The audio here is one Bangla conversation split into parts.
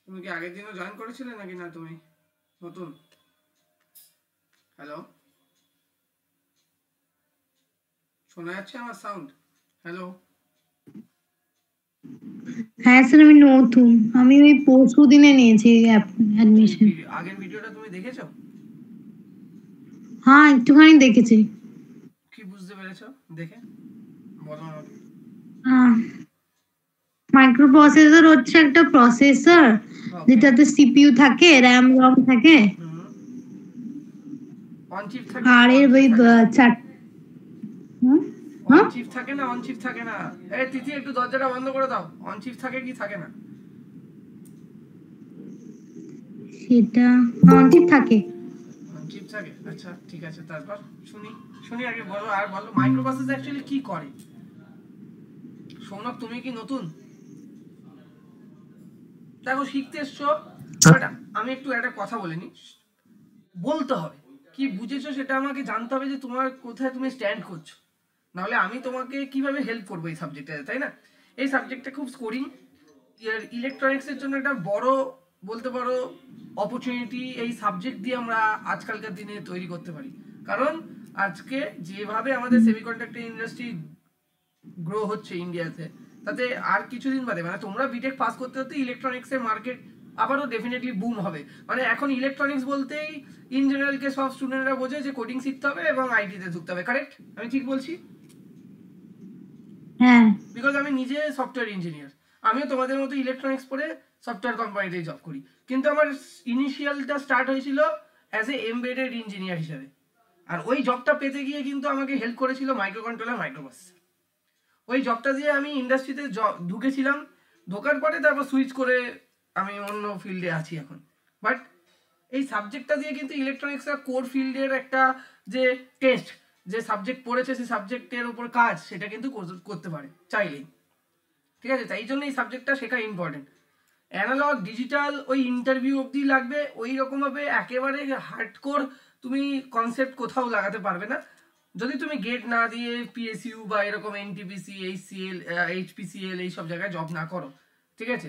তুমি কি আগের দিনও জয়েন করেছিলে নাকি না তুমি নতুন? হ্যালো, শোনা যাচ্ছে আমার সাউন্ড? হ্যালো, হ্যাঁ স্যার, আমি নতুন। আমি ওই পরশু দিনে নিয়েছি অ্যাডমিশন। আগের ভিডিওটা তুমি দেখেছো? হ্যাঁ, একটুখানি দেখেছি। কি বুঝতে পেরেছো দেখে? বলো আমাকে। মাইক্রো প্রসেসর হচ্ছে একটা প্রসেসর ওকে। যেটাতে সিপিইউ থাকে, র্যাম রম থাকে। হুম। অন চিপ থাকে না আর অন এর চিপ ওই থাকে না? অন হ্যাঁ, চিপ থাকে না অন চিপ থাকে না? এই তিথি একটু দরজাটা বন্ধ করে দাও। অন চিপ থাকে কি থাকে না? সেটা ঠিক থাকে। অন চিপ থাকে, আচ্ছা ঠিক আছে। তারপর শুনি শুনি আগে বলো, আর বলো মাইক্রো প্রসেস অ্যাকচুয়ালি কি করে। সৌনক তুমি কি নতুন? দেখো শিখতে এসছো, বাট আমি একটু একটা কথা বলে নি। বলতে হবে কি বুঝেছো সেটা আমাকে জানতে হবে, যে তোমার কোথায় তুমি স্ট্যান্ড করছো। নাহলে আমি তোমাকে কিভাবে হেল্প করবো এই সাবজেক্টে, তাই না? এই সাবজেক্টটা খুব স্কোরিং। ইলেকট্রনিক্সের জন্য একটা বড়, বলতে পারো, অপরচুনিটি এই সাবজেক্ট দিয়ে আমরা আজকালকার দিনে তৈরি করতে পারি। কারণ আজকে যেভাবে আমাদের সেমিকন্ডাক্টর ইন্ডাস্ট্রি গ্রো হচ্ছে ইন্ডিয়াতে, তাতে আর কিছুদিন বাদে মানে তোমরা বিটেক পাস করতে হতে ইলেকট্রনিক্সের মার্কেট আবারও ডেফিনেটলি বুম হবে। মানে এখন ইলেকট্রনিক্স বলতেই ইন জেনারেলকে সব স্টুডেন্টরা বোঝে যে কোডিং শিখতে হবে এবং আইটিতে ঢুকতে হবে। কারেক্ট? আমি ঠিক বলছি? হ্যাঁ, বিকজ আমি নিজে সফটওয়্যার ইঞ্জিনিয়ার। আমিও তোমাদের মতো ইলেকট্রনিক্স পড়ে সফটওয়্যার কোম্পানিতে জব করি। কিন্তু আমার ইনিশিয়ালটা স্টার্ট হয়েছিল অ্যাজ এ এমবেডেড ইঞ্জিনিয়ার হিসেবে। আর ওই জবটা পেতে গিয়ে কিন্তু আমাকে হেল্প করেছিল মাইক্রো কন্ট্রোলার, মাইক্রোপ্রসেসর। ওই জবটা দিয়ে আমি ইন্ডাস্ট্রিতে ঢুকেছিলাম। ঢোকার পরে তারপর সুইচ করে আমি অন্য ফিল্ডে আছি এখন। বাট এই সাবজেক্টটা দিয়ে কিন্তু ইলেকট্রনিক্সের কোর ফিল্ডের একটা যে টেস্ট, যে সাবজেক্ট পড়েছে সেই সাবজেক্টের উপর কাজ, সেটা কিন্তু করতে পারে চাইলেই। ঠিক আছে, তাই জন্য এই সাবজেক্টটা শেখা ইম্পর্টেন্ট। অ্যানালগ ডিজিটাল ওই ইন্টারভিউ অবধি লাগবে, ওই রকমভাবে একেবারে হার্ডকোর তুমি কনসেপ্ট কোথাও লাগাতে পারবে না যদি তুমি গেট না দিয়ে পিএসইউ বা এরকম এনটিপিসি, এইচসিএল, এইচপিসিএল এইসব জায়গায় জব না করো। ঠিক আছে,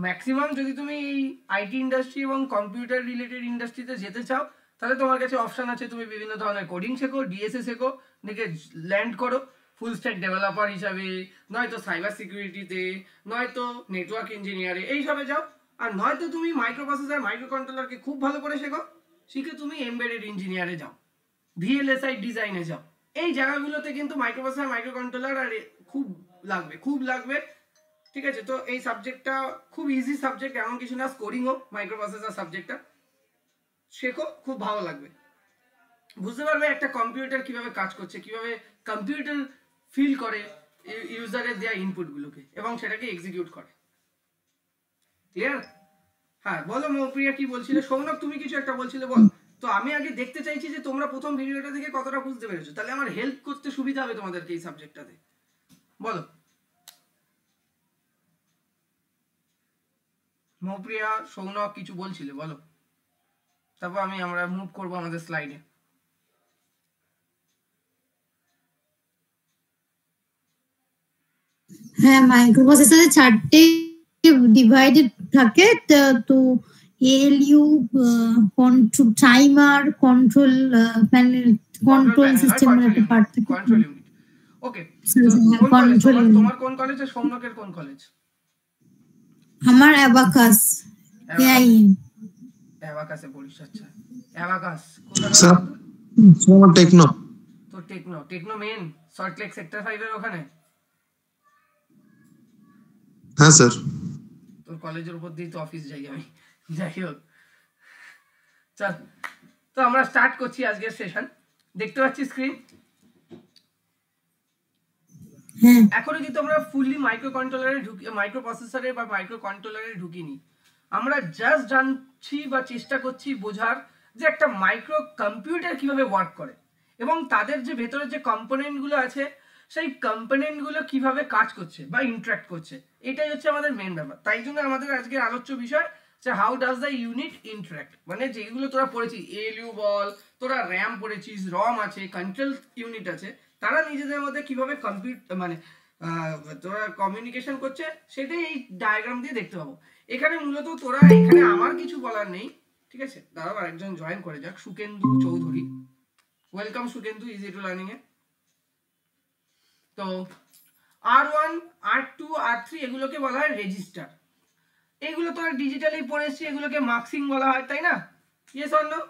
ম্যাক্সিমাম যদি তুমি এই আইটি ইন্ডাস্ট্রি এবং কম্পিউটার রিলেটেড ইন্ডাস্ট্রিতে যেতে চাও, তাহলে তোমার কাছে অপশন আছে। তুমি বিভিন্ন ধরনের কোডিং শেখো, ডিএসএ শেখো, দেখে ল্যান্ড করো ফুল স্ট্যাক ডেভেলপার হিসাবে, নয়তো সাইবার সিকিউরিটিতে, নয়তো নেটওয়ার্ক ইঞ্জিনিয়ারে এইসবে যাও। আর নয়তো তুমি মাইক্রো প্রসেসর, মাইক্রো কন্ট্রোলারকে খুব ভালো করে শেখো, শিখে তুমি এমবেডেড ইঞ্জিনিয়ারে যাও, ভিএলএসআই ডিজাইনে যাও। এই জায়গাগুলোতে কিন্তু মাইক্রো প্রসেসর, মাইক্রো কন্ট্রোলার আর খুব লাগবে, খুব লাগবে। ঠিক আছে, তো এই সাবজেক্টটা খুব ইজি সাবজেক্ট, এমন কিছু না স্কোরিং হোক। মাইক্রো প্রসেসর সাবজেক্টটা শেখো, খুব ভালো লাগবে। বুঝতে পারবে একটা কম্পিউটার কিভাবে কাজ করছে, কিভাবে কম্পিউটার ফিল করে ইউজারের দেওয়া ইনপুটগুলোকে এবং সেটাকে এক্সিকিউট করে। ক্লিয়ার? হ্যাঁ বলো মৌপ্রিয়া, কি বলছিলে? সৌনক তুমি কিছু একটা বলছিলে, বল। তো আমি আগে দেখতে চাইছি যে তোমরা প্রথম ভিডিওটা থেকে কতটা বুঝতে পেরেছো, তাহলে আমার হেল্প করতে সুবিধা হবে তোমাদেরকে এই সাবজেক্টটাতে। বলো মৌপ্রিয়া, সৌনক কিছু বলছিলে, বলো। তারপর আমরা মুভ করবো আমাদের স্লাইডে। হ্যাঁ, মাইক্রো প্রসেসরে 4টে ডিভাইডেড থাকে। তো ALU, control timer, control panel, control control panel হয় সিস্টেমের কন্ট্রোল একটা ইউনিট, পার্ট থাকে। Control unit. ওকে, তো কোন কলেজ কন্ট্রোল তোমার? ইউনিট। তোমার কোন কলেজে? সৌনকের কোন কলেজ? আমার অ্যাবাকাস, অ্যাবাকাসে। এআইএম। অ্যাবাকাসে পড়িস, আচ্ছা। অ্যাবাকাস কোথাকার স্যার বলতো? Sir Techno. তো Techno, Techno main Salt Lake sector 5 এর ওখানে? হ্যাঁ স্যার। তোর কলেজের উপর দিয়ে তো অফিস যাই আমি। যাই হোক, চল। তো আমরা স্টার্ট করছি আজকের সেশন। দেখতে পাচ্ছি স্ক্রিন? হ্যাঁ, এখনো কিন্তু আমরা ফুললি মাইক্রো কন্ট্রোলারে ঢুকি, মাইক্রো প্রসেসরে বা মাইক্রো কন্ট্রোলারে ঢুকিনি। আমরা জাস্ট জানছি বা চেষ্টা করছি বোঝার যে একটা মাইক্রো কম্পিউটার কিভাবে ওয়ার্ক করে এবং তাদের যে ভেতরে যে কম্পোনেন্টগুলো আছে সেই কম্পোনেন্টগুলো কিভাবে কাজ করছে বা ইন্টারাক্ট করছে, এটাই হচ্ছে আমাদের মেন ব্যাপার। তাই জন্য আমাদের আজকের আলোচ্য বিষয় যে how does the unit interact. মানে যেগুলো তোরা পড়েছিস, এএলইউ বল, তোরা র্যাম পড়েছিস, রম আছে, কন্ট্রোল ইউনিট আছে, তারা নিজেদের মধ্যে কিভাবে মানে তোরা কমিউনিকেশন করছে, সেটাই এই ডায়াগ্রাম দিয়ে দেখতে পাবো। এখানে মূলত তোরা, এখানে আমার কিছু বলার নেই, ঠিক আছে? দাঁড়াও আরেকজন জয়েন করে যাক, Sukendu Chowdhury. Welcome Sukendu, easy to learning এ। তো R1 R2 R3 এগুলোকে বলা হয় রেজিস্টার। এগুলো তোরা ডিজিটালি পড়ে এসেছিস, এগুলোকে মার্কসিং বলা হয়, তাই না? Yes or no?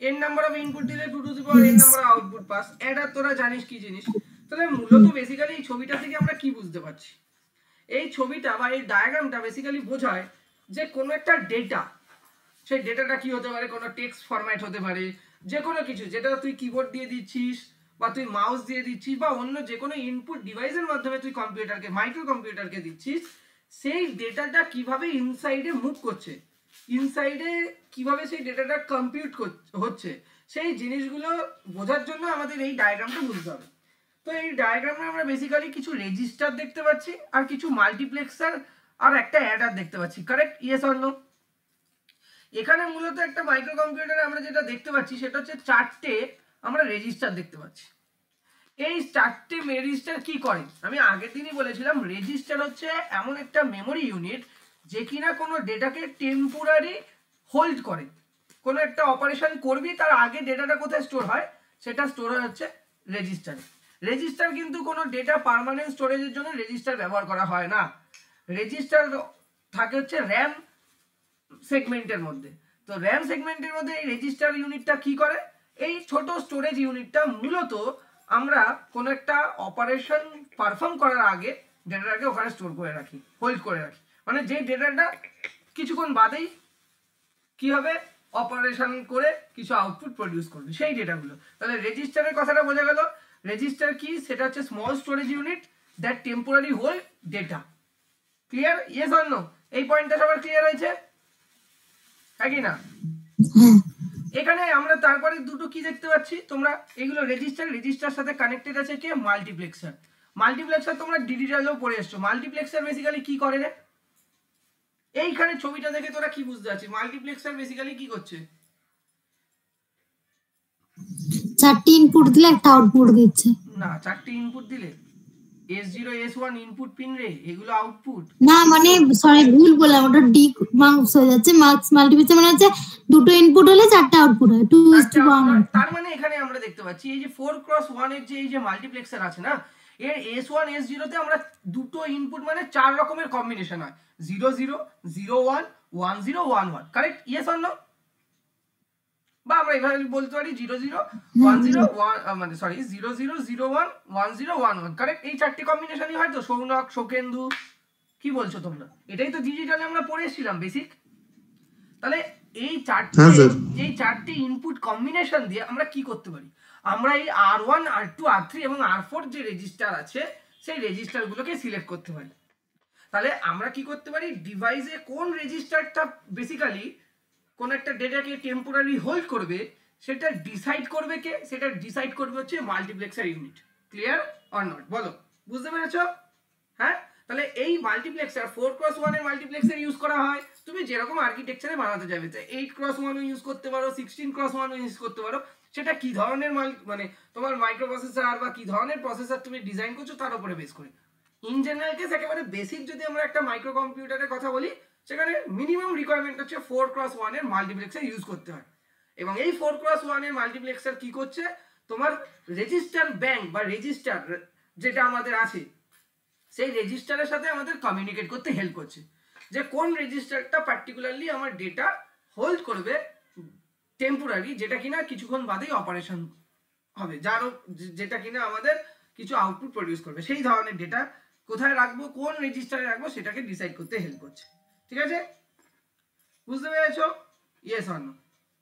n number of input দিলে 2 to the power n number output পাস। এটা তোরা জানিস কি জিনিস? তাহলে মূলত বেসিক্যালি এই ছবিটা থেকে আমরা কি বুঝতে পারছি? এই ছবিটা বা এই ডায়াগ্রামটা বেসিক্যালি বোঝায় যে কোনো একটা ডেটা, সেই ডেটাটা কি হতে পারে, কোনো টেক্সট ফরম্যাট হতে পারে, যে কোনো কিছু যেটা তুই কিবোর্ড দিয়ে দিচ্ছিস বা তুই মাউস দিয়ে দিচ্ছিস বা অন্য যে কোনো ইনপুট ডিভাইসের মাধ্যমে তুই কম্পিউটারকে, মাইক্রো কম্পিউটারকে দিচ্ছিস, সেই ডেটাটা কিভাবে ইনসাইডে মুভ করছে, ইনসাইডে কিভাবে সেই ডেটাটা কম্পিউট হচ্ছে, সেই জিনিসগুলো বোঝার জন্য আমাদের এই ডায়াগ্রামটা বুঝতে হবে। তো এই ডায়াগ্রামে আমরা বেসিক্যালি কিছু রেজিস্টার দেখতে পাচ্ছি আর কিছু মাল্টিপ্লেক্সার আর একটা অ্যাডার দেখতে পাচ্ছি, কারেক্ট? Yes or no? এখানে মূলত একটা মাইক্রো কম্পিউটারে আমরা যেটা দেখতে পাচ্ছি সেটা হচ্ছে চারটে আমরা রেজিস্টার দেখতে পাচ্ছি। এই চারটে রেজিস্টার কি করে? আমি আগের দিনই বলেছিলাম, রেজিস্টার হচ্ছে এমন একটা মেমোরি ইউনিট যে কিনা কোনো ডেটাকে টেম্পোরারি হোল্ড করে। কোনো একটা অপারেশন করবি, তার আগে ডেটাটা কোথায় স্টোর হয়, সেটা স্টোর হচ্ছে রেজিস্টারে। রেজিস্টার কিন্তু কোনো ডেটা পার্মানেন্ট স্টোরেজের জন্য রেজিস্টার ব্যবহার করা হয় না। রেজিস্টার থাকে হচ্ছে র্যাম সেগমেন্টের মধ্যে। তো র্যাম সেগমেন্টের মধ্যে এই রেজিস্টার ইউনিটটা কি করে? এই ছোট স্টোরেজ ইউনিটটা মূলত আমরা কোনো একটা অপারেশন পারফর্ম করার আগে ডেটাটাকে ওখানে স্টোর করে রাখি, হোল্ড করে রাখি। মানে যে ডেটাটা কিছুক্ষণ বাদেই কি হবে, অপারেশন করে কিছু আউটপুট প্রডিউস করবে, সেই ডেটাগুলো। তাহলে রেজিস্টারের কথাটা বোঝা গেল। রেজিস্টার কি? সেটা হচ্ছে small storage unit that temporary hold data. Clear? Yes or no? এই পয়েন্টটা সবার ক্লিয়ার হয়েছে, হ্যাঁ কি না? এখানে আমরা তারপরে দুটো কি দেখতে পাচ্ছি, তোমরা এগুলো রেজিস্টার সাথে কানেক্টেড আছে কে? মাল্টিপ্লেক্সার। মাল্টিপ্লেক্সার তোমরা ডিজিটালেও পড়ে এসছো। মাল্টিপ্লেক্সার বেসিক্যালি কি করে রে? এইখানে ছবিটা দেখে তোরা কি বুঝতে পারছিস মাল্টিপ্লেক্সার বেসিক্যালি কি করছে? চারটি ইনপুট দিলে একটা আউটপুট দিচ্ছে। না, চারটি ইনপুট দিলে S0 S1 ইনপুট পিন রে, এগুলো আউটপুট না, মানে সরি ভুল বললাম, ওটা ডি মার্কস হয়ে যাচ্ছে। মার্কস মাল্টিপ্লেক্সার মানে হচ্ছে দুটো ইনপুট হলে চারটা আউটপুট হয়, 2:1। তার মানে এখানে আমরা দেখতে পাচ্ছি এই যে 4x1 এর যে এই যে মাল্টিপ্লেক্সার আছে না, এর S1 S0 তে আমরা দুটো ইনপুট মানে চার রকমের কম্বিনেশন হয়, 0 0 0 1 1 0 1 1, কারেক্ট? Yes or no? বা আমরা এভাবে বলতে পারি 0 0 1 0 1, মানে সরি 0 0 0 1 1 0 1 1, কারেক্ট? এই চারটি কম্বিনেশনই হয় তো। সৌনক, শোকেন্দু, কি বলছো তোমরা? এটাই তো ডিজিটালে আমরা পড়ে এসেছিলাম বেসিক। তাহলে এই চারটি ইনপুট কম্বিনেশন দিয়ে আমরা কি করতে পারি? আমরা এই R1 R2 R3 এবং R4 যে রেজিস্টার আছে সেই রেজিস্টারগুলোকে সিলেক্ট করতে পারি। তাহলে আমরা কি করতে পারি, ডিভাইসে কোন রেজিস্টারটা বেসিক্যালি কোন একটা ডেটাকে টেম্পোরারি হোল্ড করবে সেটা ডিসাইড করবে কে? সেটা ডিসাইড করবে হচ্ছে multiplexer unit. Clear or not? বলো, বুঝতে পেরেছো? হ্যাঁ, তাহলে এই মাল্টিপ্লেক্সার 4x1 এর মাল্টিপ্লেক্সার ইউজ করা হয় তুমি যেরকম আর্কিটেকচারে বানাতে যাবে, 8x1 ও ইউজ করতে পারো, 16x1 ও ইউজ করতে পারো। সেটা কি ধরনের মানে তোমার মাইক্রো প্রসেসর বা কি ধরনের প্রসেসর তুমি ডিজাইন করছো তার উপরে বেস করে। ইন জেনারেল কেস একেবারে বেসিক যদি আমরা একটা মাইক্রো কম্পিউটারের কথা বলি, সেখানে মিনিমাম রিকোয়ারমেন্ট হচ্ছে 4x1 এর মাল্টিপ্লেক্সার ইউজ করতে হয়। এবং এই 4x1 এর মাল্টিপ্লেক্সার কি করছে, তোমার রেজিস্টার ব্যাংক বা রেজিস্টার যেটা আমাদের আছে সেই রেজিস্টারের সাথে আমাদের কমিউনিকেট করতে হেল্প করছে, যে কোন রেজিস্টারটা পার্টিকুলারলি আমার ডেটা হোল্ড করবে টেম্পোরারি, যেটা কিনা কিছুক্ষণ বাদেই অপারেশন হবে, যেটা কিনা আমাদের কিছু আউটপুট প্রডিউস করবে। সেই ধরনের ডেটা কোথায় রাখবো, কোন রেজিস্টারে রাখবো, সেটাকে ডিসাইড করতে হেল্প করছে। ঠিক আছে, বুঝতে পেরেছো? ইয়েস অর নো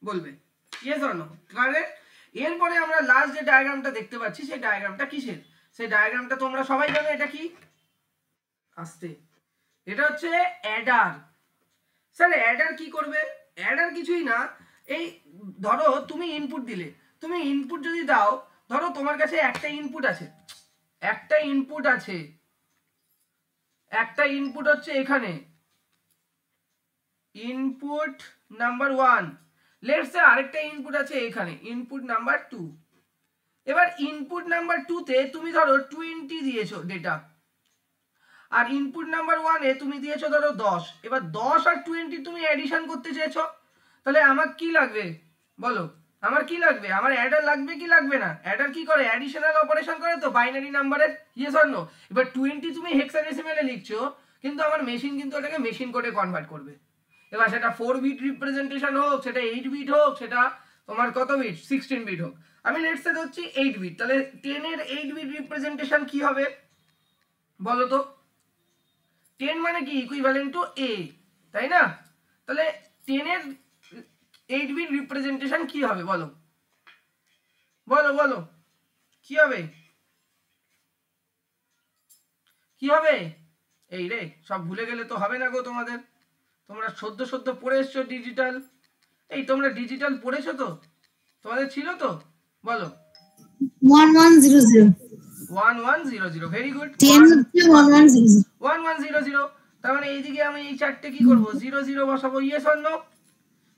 বলবে, ইয়েস অর নো? কারেক্ট। এরপরে আমরা লাস্ট যে ডায়াগ্রামটা দেখতে পাচ্ছি সেই ডায়াগ্রামটা কিসের? সেই ডায়াগ্রামটা তোমরা সবাই জানো এটা কি? আসতে, এটা হচ্ছে অ্যাডার। স্যার অ্যাডার কি করবে? অ্যাডার কিছুই না, এই ধরো তুমি ইনপুট দিলে, তুমি ইনপুট যদি দাও, ধরো তোমার কাছে একটা ইনপুট আছে, একটা ইনপুট হচ্ছে এখানে ইনপুট নাম্বার 1, লেটস সে আরেকটা ইনপুট আছে এখানে ইনপুট নাম্বার 2। এবার ইনপুট নাম্বার 2 তে তুমি ধরো 20 দিয়েছো ডেটা, আর ইনপুট নাম্বার 1 এ তুমি দিয়েছো ধরো 10। এবার 10 আর 20 তুমি অ্যাডিশন করতে চেয়েছো, তাহলে আমার কি লাগবে বলো? আমার কি লাগবে? আমার অ্যাডার লাগবে কি লাগবে না? অ্যাডার কি করে? অ্যাডিশনাল অপারেশন করে তো বাইনারি নাম্বারের, ইয়েস অর নো? এবার 20 তুমি হেক্সাডেসিমেলে লিখছো, কিন্তু আমার মেশিন কিন্তু এটাকে মেশিন কোডে কনভার্ট করবে। এবার সেটা 4 বিট রিপ্রেজেন্টেশন হোক, সেটা 8 বিট হোক, সেটা তোমার কত বিট 16 বিট হোক, আমি লেটস সে ধরছি 8 বিট, তাহলে 10 এর 8 বিট রিপ্রেজেন্টেশন কি হবে বলো তো? 10 মানে কি ইকুইভ্যালেন্ট টু a, তাই না? তাহলে 10 এর 8 বিট রিপ্রেজেন্টেশন কি হবে বলো? বলো বলো কি হবে? কি হবে? এই রে, সব ভুলে গেলে তো হবে না গো তোমাদের। তোমরা সদ্য পড়ে এসছো ডিজিটাল। এই তোমরা ডিজিটাল পড়েছো তো? তোমাদের ছিল তো? বলো। 1100 1100, ভেরি গুড। 10 হচ্ছে 1100 1100, তার মানে এইদিকে আমি এই চারটে কি করব 00 বসাবো, ইয়েস অর নো?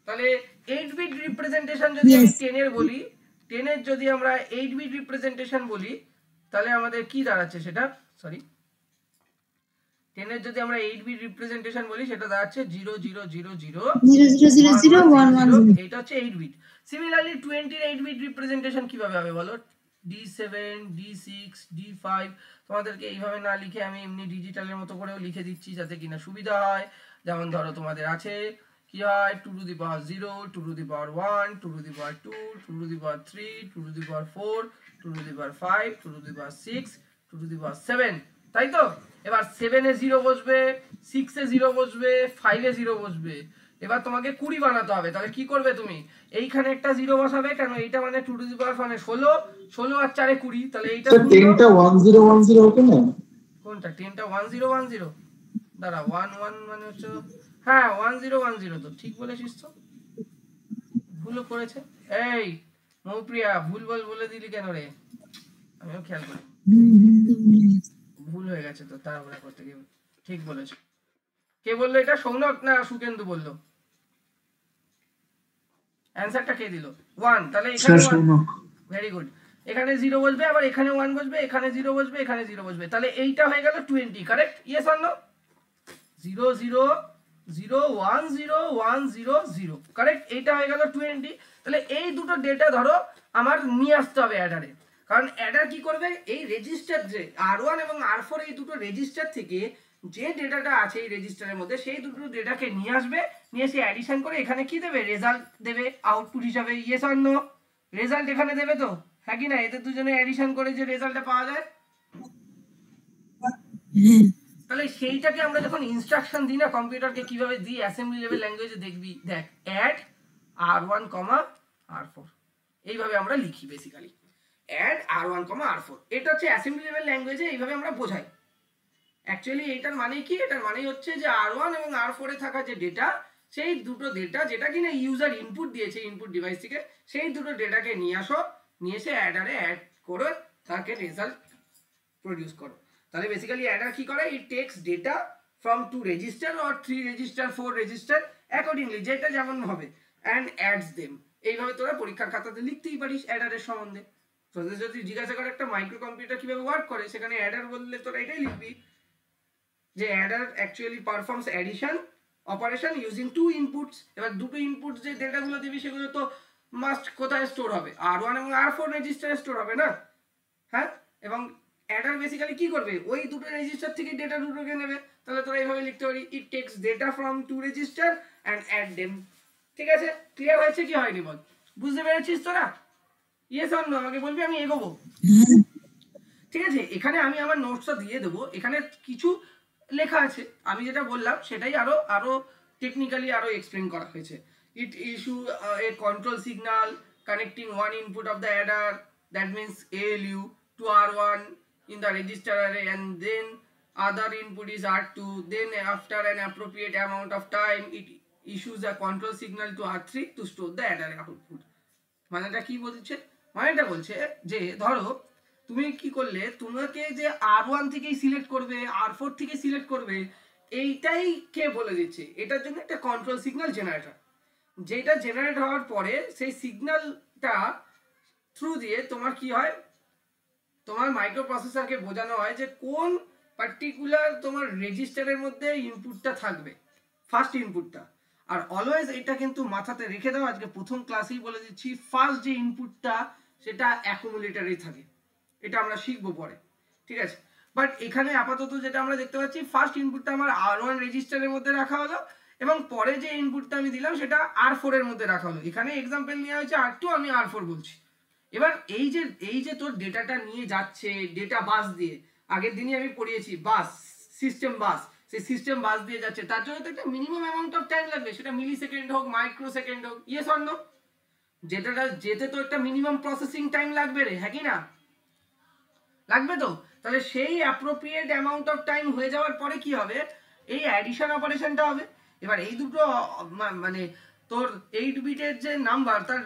তাহলে 8 বিট রিপ্রেজেন্টেশন যদি আমি 10 এর বলি, 10 এর যদি আমরা 8 বিট রিপ্রেজেন্টেশন বলি, তাহলে আমাদের কি দাঁড়াচ্ছে সেটা, সরি 10 এর যদি আমরা 8 বিট রিপ্রেজেন্টেশন বলি সেটা দাঁড়াচ্ছে 00001100, এটা হচ্ছে 8 বিট। সিমিলারলি 20 এর 8 বিট রিপ্রেজেন্টেশন কিভাবে হবে বলো? D7, D6, D5, তোমাদেরকে এইভাবে না লিখে আমি এমনি ডিজিটালের মতো করেও লিখে দিচ্ছি যাতে কিনা সুবিধা হয়। যেমন ধরো তোমাদের আছে কি হয় 2 to the power 0, 2 to the power 1, 2 to the power 2, 2 to the power 3, 2 to the power 4, 2 to the power 5, 2 to the power 6, 2 to the power 7, তাই তো? এবার 7 এ 0 বসবে, 6 এ 0 বসবে, 5 এ 0 বসবে। এবার তোমাকে 20 বানাতে হবে, তাহলে কি করবে তুমি? এইখানে একটা 0 বসাবে, কেন এইটা মানে 2 to the power 16, 16 আর 4 এ 20, তাহলে এইটা 10টা 1010 ওকে না? কোনটা 10টা 1010? দাঁড়া 11 মানে হচ্ছে, হ্যাঁ 1010 তো ঠিক বলেছিস তো, ভুলও করেছে। এই মৌপ্রিয়া ভুল বলে দিলি কেন রে? আমিও খেয়াল করি, ভুল হয়ে গেছে তো তাড়াহুড়া করতে গিয়ে। ঠিক বলেছো। কে বললো এটা? সৌনক না সুকেন্দু বললো? অ্যানসারটা কে দিল? 1, তাহলে এখানে 1, ভেরি গুড। এখানে 0 বসবে, আবার এখানে 1 বসবে, এখানে 0 বসবে, এখানে 0 বসবে, তাহলে এইটা হয়ে গেল 20, correct? Yes or no? 0 0 0 1 0 1 0 0, correct? এইটা হয়ে গেল 20। তাহলে এই দুটো ডেটা ধরো আমার নিয়ে আসতে হবে অ্যাডারে, কারণ অ্যাডার কি করবে এই রেজিস্টার যে R1 এবং R4 এই দুটো রেজিস্টার থেকে যে ডেটাটা আছে এই রেজিস্টারের মধ্যে সেই দুটো ডেটাকে নিয়ে আসবে, নিয়ে এসে অ্যাডিশন করে এখানে কি দেবে? রেজাল্ট দেবে আউটপুট হিসাবে, ইয়েস অর নো? রেজাল্ট এখানে দেবে তো, হ্যাঁ কি না? এদের দুজনে অ্যাডিশন করে যে রেজাল্টটা পাওয়া যায়, তাহলে সেইটাকে আমরা যখন ইনস্ট্রাকশন দিই না কম্পিউটারকে, কিভাবে দিই অ্যাসেম্বলি লেভেল ল্যাঙ্গুয়েজে দেখবি, দেখ অ্যাড R1, R4, এইভাবে আমরা লিখি বেসিক্যালি, অ্যাড R1, R4। এটা হচ্ছে অ্যাসেম্বলি লেভেল ল্যাঙ্গুয়েজে এইভাবে আমরা বোঝাই। অ্যাকচুয়ালি এটার মানে কি? এটার মানে হচ্ছে যে R1 এবং R4 এ থাকা যে ডেটা, সেই দুটো ডেটা যেটা কিনা ইউজার ইনপুট দিয়েছে ইনপুট ডিভাইস থেকে, সেই দুটো ডেটাকে নিয়ে আসো, নিয়ে এসে অ্যাডারে অ্যাড করো, তাকে রেজাল্ট প্রডিউস করো। তাহলে বেসিক্যালি অ্যাডার কি করে? ইট takes data from 2 register or 3 register 4 register accordingly, যেটা যেমন হবে, অ্যান্ড অ্যাডস দেম। এইভাবে তোরা পরীক্ষার খাতাতে লিখতেই পারিস অ্যাডারের সম্বন্ধে। তোদের যদি জিজ্ঞাসা করে একটা মাইক্রো কম্পিউটার কিভাবে ওয়ার্ক করে, সেখানে অ্যাডার বললে তোরা এটাই লিখবি যে Eder actually performs addition operation using 2 inputs. এবার দুটো ইনপুট যে ডেটাগুলো দিবি সেগুলো তো মাস্ট কোথায় স্টোর হবে? R1 এবং R4 রেজিস্টারে স্টোর হবে না? হ্যাঁ, এবং অ্যাডার বেসিক্যালি কি করবে? ওই দুটো রেজিস্টার থেকে ডেটা দুটোকে নেবে। তাহলে তোরা এইভাবে লিখতে পারি, it takes data from 2 register and add them. ঠিক আছে? ক্লিয়ার হয়েছে কি হয়নি বল? বুঝতে পেরেছিস তোরা? ইয়েস অর নো আমাকে বলবি, আমি এগোবো। ঠিক আছে, এখানে আমি আমার নোটসটা দিয়ে দেবো, এখানে কিছু লেখা আছে, আমি যেটা বললাম সেটাই আরো টেকনিক্যালি আরো এক্সপ্লেন করা হয়েছে। It issue a control signal connecting one input of the adder, that means ALU, to R1 in the register array, and then other input is R2. Then after an appropriate amount of time it issues a control signal to R3 to store the adder output. মানেটা কি বলছে? মানেটা বলছে যে ধরো তুমি কি করলে, তোমাকে যে R1 থেকেই সিলেক্ট করবে, R4 থেকে সিলেক্ট করবে, এইটাই কে বলে দিচ্ছে? এটার জন্য একটা কন্ট্রোল সিগন্যাল জেনারেটর, যেটা জেনারেট হওয়ার পরে সেই সিগন্যালটা থ্রু দিয়ে তোমার কি হয়, তোমার মাইক্রো প্রসেসরকে বোঝানো হয় যে কোন পার্টিকুলার তোমার রেজিস্টারের মধ্যে ইনপুটটা থাকবে, ফার্স্ট ইনপুটটা। আর অলওয়েজ এটা কিন্তু মাথাতে রেখে দাও, আজকে প্রথম ক্লাসেই বলে দিচ্ছি, ফার্স্ট যে ইনপুটটা সেটা অ্যাকুমুলেটরেই থাকে, এটা আমরা শিখবো পরে, ঠিক আছে। বাট এখানে আপাতত যেটা আমরা দেখতে পাচ্ছি, ফার্স্ট ইনপুটটা আমার R1 রেজিস্টারের মধ্যে রাখা হলো, এবং পরে যে ইনপুটটা আমি দিলাম সেটা R4 এর মধ্যে রাখা হলো। এখানে এক্সাম্পল নেওয়া হয়েছে R2, আমি R4 বলছি। এবার এই যে তোর ডেটাটা নিয়ে যাচ্ছে ডেটা বাস দিয়ে, আগের দিনই আমি পড়িয়েছি বাস, সিস্টেম বাস, সেই সিস্টেম বাস দিয়ে যাচ্ছে, তার জন্য তো একটা মিনিমাম অ্যামাউন্ট অফ টাইম লাগবে, সেটা মিলি সেকেন্ড হোক, মাইক্রো সেকেন্ড হোক, ইয়েস অর নো? যেতে তো একটা মিনিমাম প্রসেসিং টাইম লাগবে রে, হ্যাঁ কি না? লাগবে তো। তাহলে সেই অ্যাপ্রোপ্রিয়েট অ্যামাউন্ট অফ টাইম হয়ে যাওয়ার পরে কি হবে, এই অ্যাডিশন অপারেশনটা হবে। এবার এই দুটো মানে তোর 8 বিটের যে নাম্বার, তার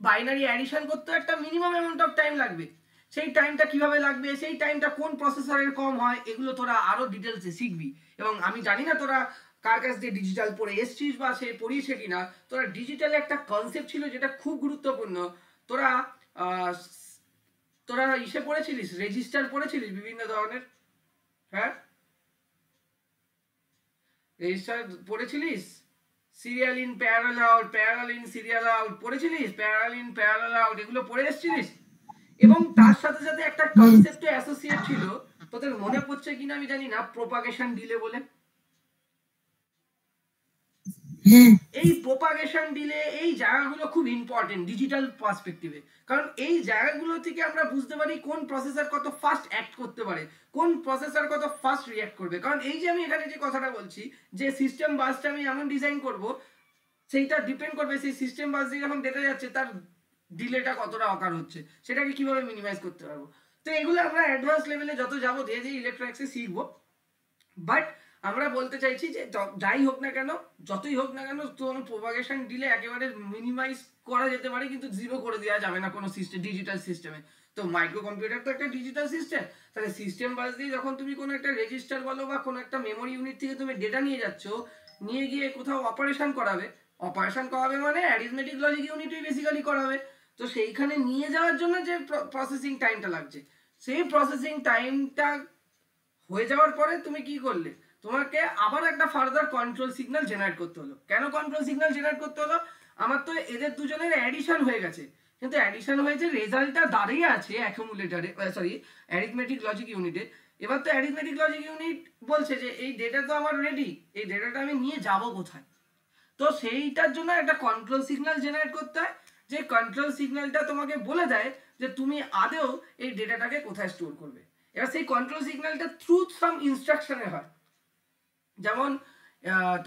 বাইনারি অ্যাডিশন করতে একটা মিনিমাম অ্যামাউন্ট অফ টাইম লাগবে। সেই টাইমটা কিভাবে লাগবে, সেই টাইমটা কোন প্রসেসরের কম হয়, এগুলো তোরা আরো ডিটেলসে শিখবি। এবং আমি জানি না তোরা কার কাছ দিয়ে ডিজিটাল পড়ে এসছিস বা সে পড়িয়েছে কিনা, তোরা ডিজিটালে একটা কনসেপ্ট ছিল যেটা খুব গুরুত্বপূর্ণ, তোরা তোরা ইসে পড়েছিলিস, রেজিস্টার পড়েছিলিস বিভিন্ন ধরনের, হ্যাঁ রেজিস্টার পড়েছিলিস, serial in parallel out, parallel in serial out পড়েছিলিস, প্যারালাল ইন প্যারালাল আউট, এগুলো পড়ে এসেছিলিস। এবং তার সাথে সাথে একটা কনসেপ্ট অ্যাসোসিয়েট ছিল, তোদের মনে পড়ছে কিনা আমি জানি না, প্রোপাগেশন ডিলে বলে। এই প্রোপাগেশন ডিলে, এই জায়গাগুলো খুব ইম্পর্টেন্ট ডিজিটাল পার্সপেক্টিভে, কারণ এই জায়গাগুলো থেকে আমরা বুঝতে পারি কোন প্রসেসর কত ফাস্ট অ্যাক্ট করতে পারে, কোন প্রসেসর কত ফাস্ট রিঅ্যাক্ট করবে। কারণ এই যে আমি এখানে যে কথাটা বলছি, যে সিস্টেম বাসটা আমি এমন ডিজাইন করব, সেইটা ডিপেন্ড করবে সেই সিস্টেম বাস দিয়ে যখন ডেটা যাচ্ছে তার ডিলেটা কতটা অকার হচ্ছে, সেটাকে কিভাবে মিনিমাইজ করতে পারবো। তো এগুলো আমরা অ্যাডভান্স লেভেলে যত যাবো ধীরে ধীরে ইলেকট্রনিক্সে শিখবো। বাট আমরা বলতে চাইছি যে যাই হোক না কেন, যতই হোক না কেন, কোনো প্রোপাগেশন ডিলে একেবারে মিনিমাইজ করা যেতে পারে, কিন্তু জিরো করে দেওয়া যাবে না কোনো সিস্টেম, ডিজিটাল সিস্টেমে। তো মাইক্রো কম্পিউটার তো একটা ডিজিটাল সিস্টেম, তাহলে সিস্টেম বাস দিয়ে যখন তুমি কোনো একটা রেজিস্টার বলো বা কোনো একটা মেমোরি ইউনিট থেকে তুমি ডেটা নিয়ে যাচ্ছ, নিয়ে গিয়ে কোথাও অপারেশন করাবে, অপারেশন করাবে মানে অ্যারিথমেটিক লজিক ইউনিটই বেসিক্যালি করাবে। তো সেইখানে নিয়ে যাওয়ার জন্য যে প্রসেসিং টাইমটা লাগছে, সেই প্রসেসিং টাইমটা হয়ে যাওয়ার পরে তুমি কি করলে, তোমাকে আবার একটা ফার্দার কন্ট্রোল সিগন্যাল জেনারেট করতে হলো। কেন কন্ট্রোল সিগন্যাল জেনারেট করতে হলো? আমার তো এদের দুজনের অ্যাডিশন হয়ে গেছে, কিন্তু অ্যাডিশন হয়েছে, রেজাল্টটা দাঁড়িয়ে আছে অ্যাকুমুলেটরে, সরি অ্যারিথমেটিক লজিক ইউনিটে। এবার তো অ্যারিথমেটিক লজিক ইউনিট বলছে যে এই ডেটা তো আমার রেডি, এই ডেটাটা আমি নিয়ে যাব কোথায়। তো সেইটার জন্য একটা কন্ট্রোল সিগন্যাল জেনারেট করতে হয়, যে কন্ট্রোল সিগন্যালটা তোমাকে বলে দেয় যে তুমি আদেও এই ডেটাটাকে কোথায় স্টোর করবে। এবার সেই কন্ট্রোল সিগন্যালটা থ্রু সাম ইনস্ট্রাকশনে হয়। যেমন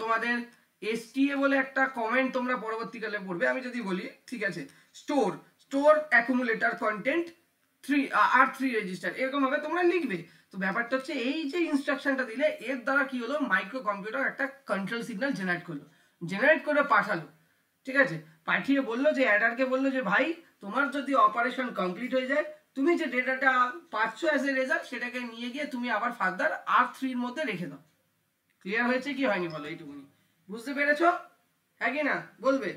তোমাদের এসটিএ বলে একটা কমেন্ট তোমরা পরবর্তীকালে পড়বে, আমি যদি বলি ঠিক আছে, store accumulator content R3 register, এরকম ভাবে তোমরা লিখবে। তো ব্যাপারটা হচ্ছে এই যে ইনস্ট্রাকশনটা দিলে, এর দ্বারা কি হলো, মাইক্রো কম্পিউটার একটা কন্ট্রোল সিগন্যাল জেনারেট করলো, জেনারেট করে পাঠালো, ঠিক আছে। পাঠিয়ে বললো যে অ্যাডারকে বললো যে ভাই তোমার যদি অপারেশন কমপ্লিট হয়ে যায়, তুমি যে ডেটাটা পাচ্ছ অ্যাজ এ রেজাল্ট, সেটাকে নিয়ে গিয়ে তুমি আবার ফার্দার R3 এর মধ্যে রেখে দাও। ক্লিয়ার হয়েছে কি হয়নি বলো, এইটুকুনি বুঝতে পেরেছো, হ্যাঁ কি না বলবে,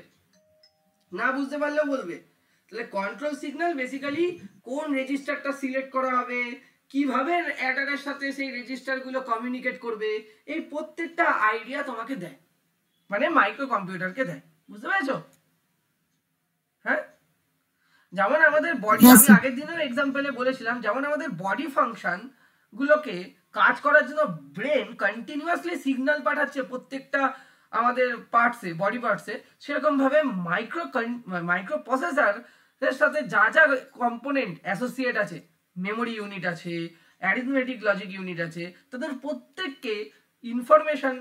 না বুঝতে পারলেও বলবে। তাহলে কন্ট্রোল সিগন্যাল বেসিক্যালি কোন রেজিস্টারটা সিলেক্ট করা হবে, কিভাবে অ্যাডারের সাথে সেই রেজিস্টারগুলো কমিউনিকেট করবে, এই প্রত্যেকটা আইডিয়া তোমাকে দেয়, মানে মাইক্রো কম্পিউটারকে দেয়। বুঝতে পেরেছো? হ্যাঁ, যেমন আমাদের বডি, আমি আগের দিনের এক্সাম্পলে বলেছিলাম, যেমন আমাদের বডি ফাংশন গুলোকে কাজ করার জন্য ব্রেন কন্টিনিউয়াসলি সিগন্যাল পাঠাচ্ছে প্রত্যেকটা আমাদের পার্টসে, বডি পার্টসে, সেরকম ভাবে মাইক্রো প্রসেসর এর সাথে যা যা কম্পোনেন্ট অ্যাসোসিয়েট আছে, মেমোরি ইউনিট আছে, অ্যারিথমেটিক লজিক ইউনিট আছে, তাদের প্রত্যেককে ইনফরমেশন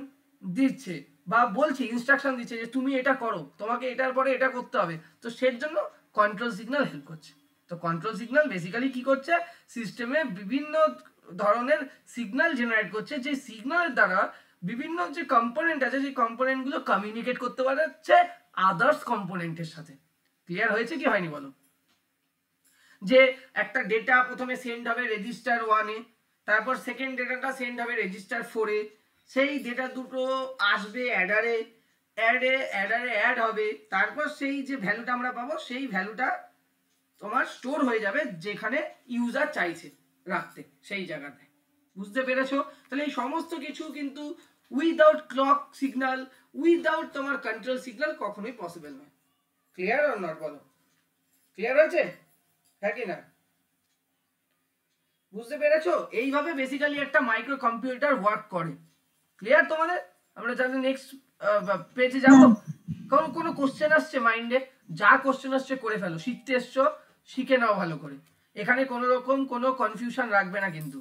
দিচ্ছে বা বলছে, ইনস্ট্রাকশন দিচ্ছে যে তুমি এটা করো, তোমাকে এটার পরে এটা করতে হবে। তো সের জন্য কন্ট্রোল সিগন্যাল হেল্প করছে। তো কন্ট্রোল সিগন্যাল বেসিক্যালি কি করছে, সিস্টেমে বিভিন্ন ধরনের সিগন্যাল জেনারেট করছে, যে সিগন্যালের দ্বারা বিভিন্ন যে কম্পোনেন্ট আছে, সেই কম্পোনেন্টগুলো কমিউনিকেট করতে পারছে আদার্স কম্পোনেন্টের সাথে। ক্লিয়ার হয়েছে কি হয়নি বলো? যে একটা ডেটা প্রথমে সেন্ড হবে রেজিস্টার 1-এ, তারপর সেকেন্ড ডেটাটা সেন্ড হবে রেজিস্টার 4-এ, সেই ডেটা দুটো আসবে অ্যাডারে অ্যাড হবে, তারপর সেই যে ভ্যালুটা আমরা পাবো, সেই ভ্যালুটা তোমার স্টোর হয়ে যাবে যেখানে ইউজার চাইছে রাখতে সেই জায়গাতে। বুঝতে পেরেছো? তাহলে এই সমস্ত কিছু কিন্তু উইদাউট ক্লক সিগন্যাল, উইদাউট তোমার কন্ট্রোল সিগন্যাল কখনোই পসিবল নয়। ক্লিয়ার অর নট বলো? ক্লিয়ার হয়েছে? হ্যাঁ কি না? বুঝতে পেরেছো? এইভাবে বেসিক্যালি একটা মাইক্রো কম্পিউটার ওয়ার্ক করে। ক্লিয়ার তোমাদের? আমরা জানি নেক্সট পেজে যাব। কোনো কোশ্চেন আসছে মাইন্ডে? যা কোশ্চেন আসছে করে ফেলো, শিখতে এসছো শিখে নাও ভালো করে, এখানে কোনো রকম কোনো কনফিউশন রাখবে না কিন্তু।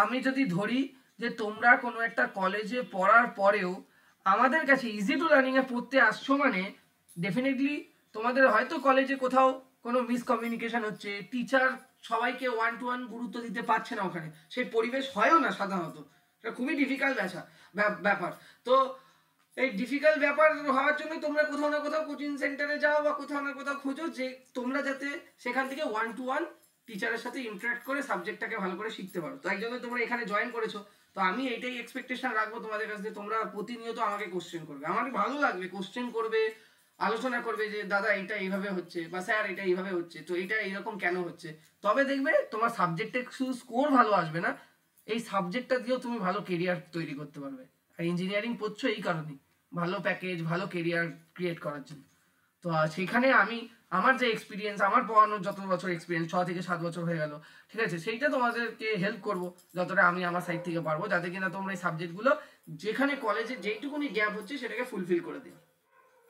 আমি যদি ধরি যে তোমরা কোনো একটা কলেজে পড়ার পরেও আমাদের কাছে ইজি টু লার্নিং এ পড়তে আসছো, মানে ডেফিনেটলি তোমাদের হয়তো কলেজে কোথাও কোনো মিসকমিউনিকেশন হচ্ছে, টিচার সবাইকে 1-to-1 গুরুত্ব দিতে পারছে না, ওখানে সেই পরিবেশ হয়ও না সাধারণত, এটা খুবই ডিফিকাল্ট ব্যাপার। তো এই ডিফিকাল্ট ব্যাপার হওয়ার জন্য তোমরা কোথাও না কোথাও কোচিং সেন্টারে যাও বা কোথাও না কোথাও খোঁজো যে তোমরা যাতে সেখান থেকে 1-to-1 টিচারের সাথে ইন্টারঅ্যাক্ট করে সাবজেক্টটাকে ভালো করে শিখতে পারো। তাই জন্য তোমরা এখানে জয়েন করেছো। তো আমি এইটাই এক্সপেকটেশন রাখবো তোমাদের কাছে, তোমরা প্রতিনিয়ত আমাকে কোশ্চেন করবে, আমার ভালো লাগবে কোশ্চেন করবে, আলোচনা করবে যে দাদা এটা এইভাবে হচ্ছে বা স্যার এটা এইভাবে হচ্ছে, তো এটা এইরকম কেন হচ্ছে। তবে দেখবে তোমার সাবজেক্টে শুধু স্কোর ভালো আসবে না, এই সাবজেক্টটা দিয়েও তুমি ভালো কেরিয়ার তৈরি করতে পারবে। আর ইঞ্জিনিয়ারিং পড়ছো এই কারণেই, ভালো প্যাকেজ ভালো কেরিয়ার ক্রিয়েট করার জন্য। তো সেখানে আমি আমার যে এক্সপিরিয়েন্স, আমার পড়ানোর যত বছর এক্সপিরিয়েন্স 6 থেকে 7 বছর হয়ে গেল, ঠিক আছে, সেইটা তোমাদেরকে হেল্প করব যতটা আমি আমার সাইড থেকে পারবো, যাতে কিনা তোমরা এই সাবজেক্টগুলো যেখানে কলেজে যেইটুকুনি গ্যাপ হচ্ছে সেটাকে ফুলফিল করে দিও।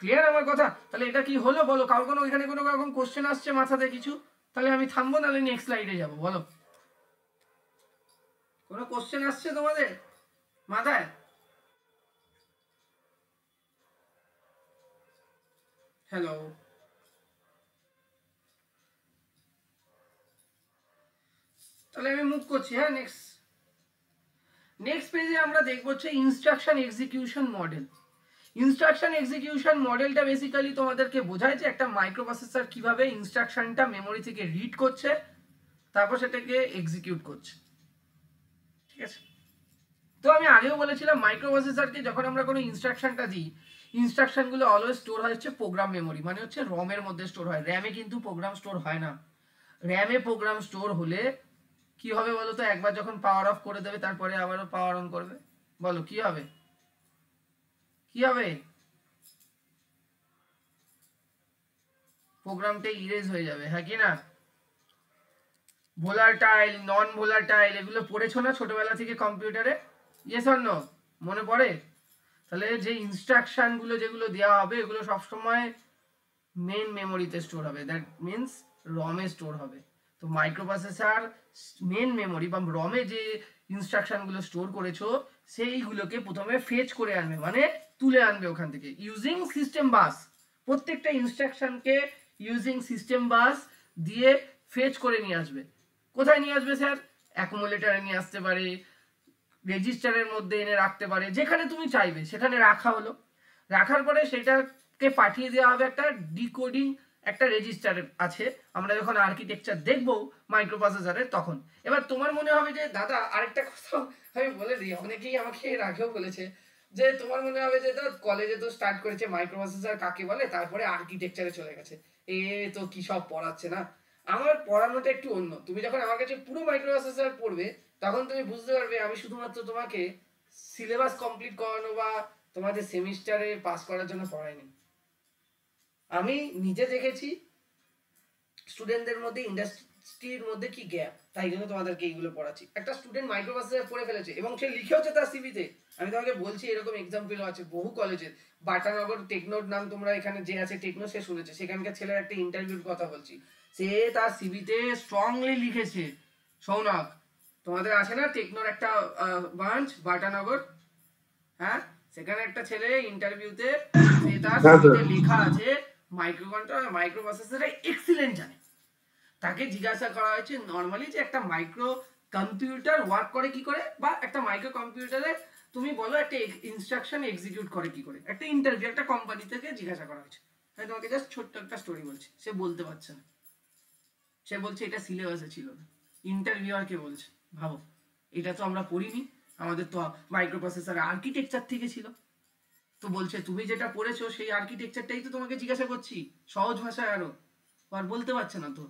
ক্লিয়ার আমার কথা? তাহলে এটা কি হলো বলো? কারো কোনো এখানে কোনো রকম কোশ্চেন আসছে মাথাতে কিছু? তাহলে আমি থামবো, নাহলে নেক্সট স্লাইডে যাবো। বলো, কোনো কোশ্চেন আসছে তোমাদের মাথায়? হ্যালো, তাহলে আমি মুভ করছি। হ্যাঁ, নেক্সট পেজে আমরা দেখবো হচ্ছে instruction execution model. Instruction execution মডেলটা বেসিক্যালি তোমাদেরকে বোঝায় যে একটা মাইক্রোপ্রসেসর কিভাবে ইনস্ট্রাকশনটা মেমোরি থেকে রিড করছে, তারপর সেটাকে এক্সিকিউট করছে। ঠিক আছে, তো আমি আগেও বলেছিলাম মাইক্রোপ্রসেসরকে যখন আমরা কোনো ইনস্ট্রাকশনটা দিই, ইনস্ট্রাকশনগুলো অলওয়েজ স্টোর হয় হচ্ছে প্রোগ্রাম মেমোরি, মানে হচ্ছে রমের মধ্যে স্টোর হয়, র্যামে কিন্তু প্রোগ্রাম স্টোর হয় না। র্যামে প্রোগ্রাম স্টোর হলে কি হবে বলো তো? একবার যখন পাওয়ার অফ করে দেবে তারপরে আবারও পাওয়ার অন করবে, বলো কি হবে? কি হবে? প্রোগ্রামটা ইরেজ হয়ে যাবে, হ্যাঁ কি না? ভোলাটাইল নন ভোলাটাইল এগুলো পড়েছো না ছোটবেলা থেকে কম্পিউটারে? Yes or no? মনে পড়ে? তাহলে যে ইনস্ট্রাকশন গুলো যেগুলো দেওয়া হবে এগুলো সবসময় মেন মেমোরিতে স্টোর হবে, দ্যাট মিনস রমে স্টোর হবে। তো মাইক্রোপ্রসেসর মেন মেমোরি বা রমে যে ইনস্ট্রাকশন গুলো স্টোর করেছো সেইগুলোকে প্রথমে ফেচ করে আনবে, মানে তুলে আনবে ওখান থেকে ইউজিং সিস্টেম বাস। প্রত্যেকটা ইনস্ট্রাকশনকে ইউজিং সিস্টেম বাস দিয়ে ফেচ করে নিয়ে আসবে। কোথায় নিয়ে আসবে স্যার? অ্যাকুমুলেটরে নিয়ে আসতে পারে, রেজিস্টারের মধ্যে এনে রাখতে পারে, যেখানে তুমি চাইবে সেখানে রাখা হলো। রাখার পরে সেটাকে পাঠিয়ে দেওয়া হবে একটা ডিকোডিং, একটা রেজিস্টার আছে। আমরা যখন আর্কিটেকচার দেখবো মাইক্রোপ্রসেসরের তখন এবার তোমার মনে হবে যে দাদা আরেকটা কথা আমি বলে দিই, অনেকেই আমাকে এর আগেও বলেছে যে তোমার মনে হবে যে কলেজে তো স্টার্ট করেছে মাইক্রোপ্রসেসর কাকে বলে, তারপরে আর্কিটেকচারে চলে গেছে, এ তো কি সব পড়াচ্ছে না। আমার পড়ানোটা একটু অন্য। তুমি যখন আমার কাছে পুরো মাইক্রোপ্রসেসর পড়বে তখন তুমি বুঝতে পারবে আমি শুধুমাত্র তোমাকে সিলেবাস কমপ্লিট করানো বা তোমাদের সেমিস্টারে পাস করার জন্য পড়াইনি। আমি নিজে দেখেছি স্টুডেন্টদের মধ্যে ইন্ডাস্ট্রির মধ্যে কি গ্যাপ, তাই জন্য তোমাদেরকে এইগুলো পড়াচ্ছি। একটা স্টুডেন্ট মাইক্রোপ্রসেসর পড়ে ফেলেছে এবং সে লিখেওছে তার সিভিতে, আমি তোমাকে বলছি এরকম এক্সাম্পল আছে বহু কলেজের। বাটানগর টেকনোর নাম তোমরা এখানে যে আছে টেকনো, সে শুনেছে, সেখানকার ছেলের একটা ইন্টারভিউর কথা বলছি। সে তার সিভিতে স্ট্রংলি লিখেছে, সৌনক তোমাদের আছে না টেকনোর একটা ব্রাঞ্চ বাটানগর, হ্যাঁ, সেখানে একটা ছেলে ইন্টারভিউতে তার সিভিতে লেখা আছে মাইক্রোকন্ট্রোলার মাইক্রোপ্রসেসরে এক্সিলেন্ট জানে। তাকে জিজ্ঞাসা করা হয়েছে নরমালি যে একটা মাইক্রো কম্পিউটার ওয়ার্ক করে কি করে, বা একটা মাইক্রো কম্পিউটারে তুমি বলো একটা ইনস্ট্রাকশন এক্সিকিউট করে কি করে। একটা ইন্টারভিউ একটা কোম্পানি থেকে জিজ্ঞাসা করা হয়েছে। আমি তোমাকে জাস্ট ছোট্ট একটা স্টোরি বলছি। সে বলতে পারছে না, সে বলছে এটা সিলেবাসে ছিল না। ইন্টারভিউয়ারকে বলছে ভাবো, এটা তো আমরা পড়িনি, আমাদের তো মাইক্রোপ্রসেসর আর্কিটেকচার থেকে ছিল। তো বলছে তুমি যেটা পড়েছো সেই আর্কিটেকচারটাই তো তোমাকে জিজ্ঞাসা করছি, সহজ ভাষায় আরো। আর বলতে পারছে না তো,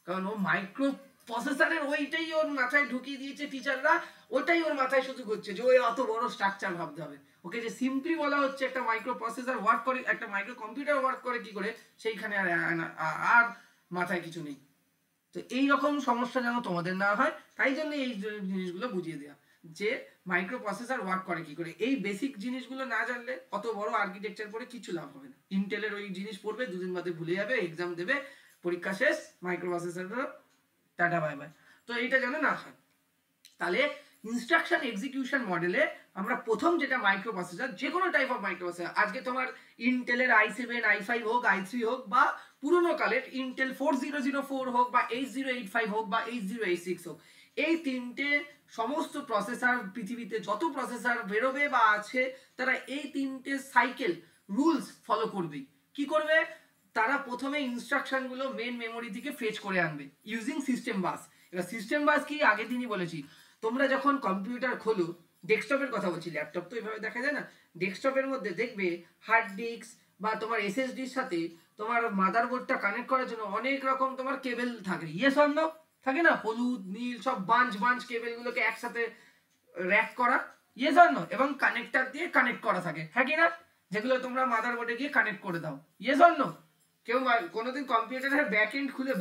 কারণ ও মাইক্রো প্রসেসরের ওইটাই ওর মাথায় ঢুকিয়ে দিয়েছে টিচাররা, ওটাই ওর মাথায় শুধু করছে যে ওই অত বড় স্ট্রাকচার ভাবতে হবে। ওকে যে সিম্পলি বলা হচ্ছে একটা মাইক্রো প্রসেসর ওয়ার্ক করে, একটা মাইক্রো কম্পিউটার ওয়ার্ক করে কি করে, সেইখানে আর মাথায় কিছু নেই। তো এইরকম সমস্যা যেন তোমাদের না হয়, তাই জন্য এই জিনিসগুলো বুঝিয়ে দেওয়া যে মাইক্রো প্রসেসর ওয়ার্ক করে কি করে। এই বেসিক জিনিসগুলো না জানলে অত বড় আর্কিটেকচার পড়ে কিছু লাভ হবে না। ইন্টেলের ওই জিনিস পড়বে, দুদিন বাদে ভুলে যাবে, এক্সাম দেবে, পরীক্ষা শেষ, micro processor tata bye bye. তো এইটা যেন না হয়। তাহলে ইনস্ট্রাকশন এক্সিকিউশন মডেলে আমরা প্রথম যেটা মাইক্রো প্রসেসর, যে কোনো টাইপ অফ মাইক্রো প্রসেসর, আজকে তোমার ইন্টেলের i7 i5 হোক, i3 হোক, বা পুরোনো কালের ইন্টেল 4004 হোক, বা 8085 হোক, বা 8086 হোক, এই তিনটে সমস্ত প্রসেসর, পৃথিবীতে যত প্রসেসর বেরোবে বা আছে, তারা এই তিনটে সাইকেল রুলস ফলো করবে। কি করবে? তারা প্রথমে ইনস্ট্রাকশন গুলো মেন মেমোরি থেকে ফেচ করে আনবে ইউজিং সিস্টেম বাস। এবার সিস্টেম বাস কি আগের দিনই বলেছি, তোমরা যখন কম্পিউটার খোলো, ডেস্কটপের কথা বলছি, ল্যাপটপ তো এইভাবে দেখা যায় না, ডেস্কটপের মধ্যে দেখবে হার্ড ডিস্ক বা তোমার এসএসডির সাথে তোমার মাদারবোর্ডটা কানেক্ট করার জন্য অনেক রকম তোমার কেবল থাকে, ইয়েস অর নো? থাকে না, হলুদ নীল সব বাঞ্চ বাঞ্চ কেবলগুলোকে একসাথে র্যাক করা, ইয়েস অর নো? এবং কানেক্টর দিয়ে কানেক্ট করা থাকে, হ্যাঁ কি না? যেগুলো তোমরা মাদারবোর্ডে গিয়ে কানেক্ট করে দাও, ইয়েস অর নো? কেউ কোনোদিন কম্পিউটারের ব্যাক এন্ড খুলে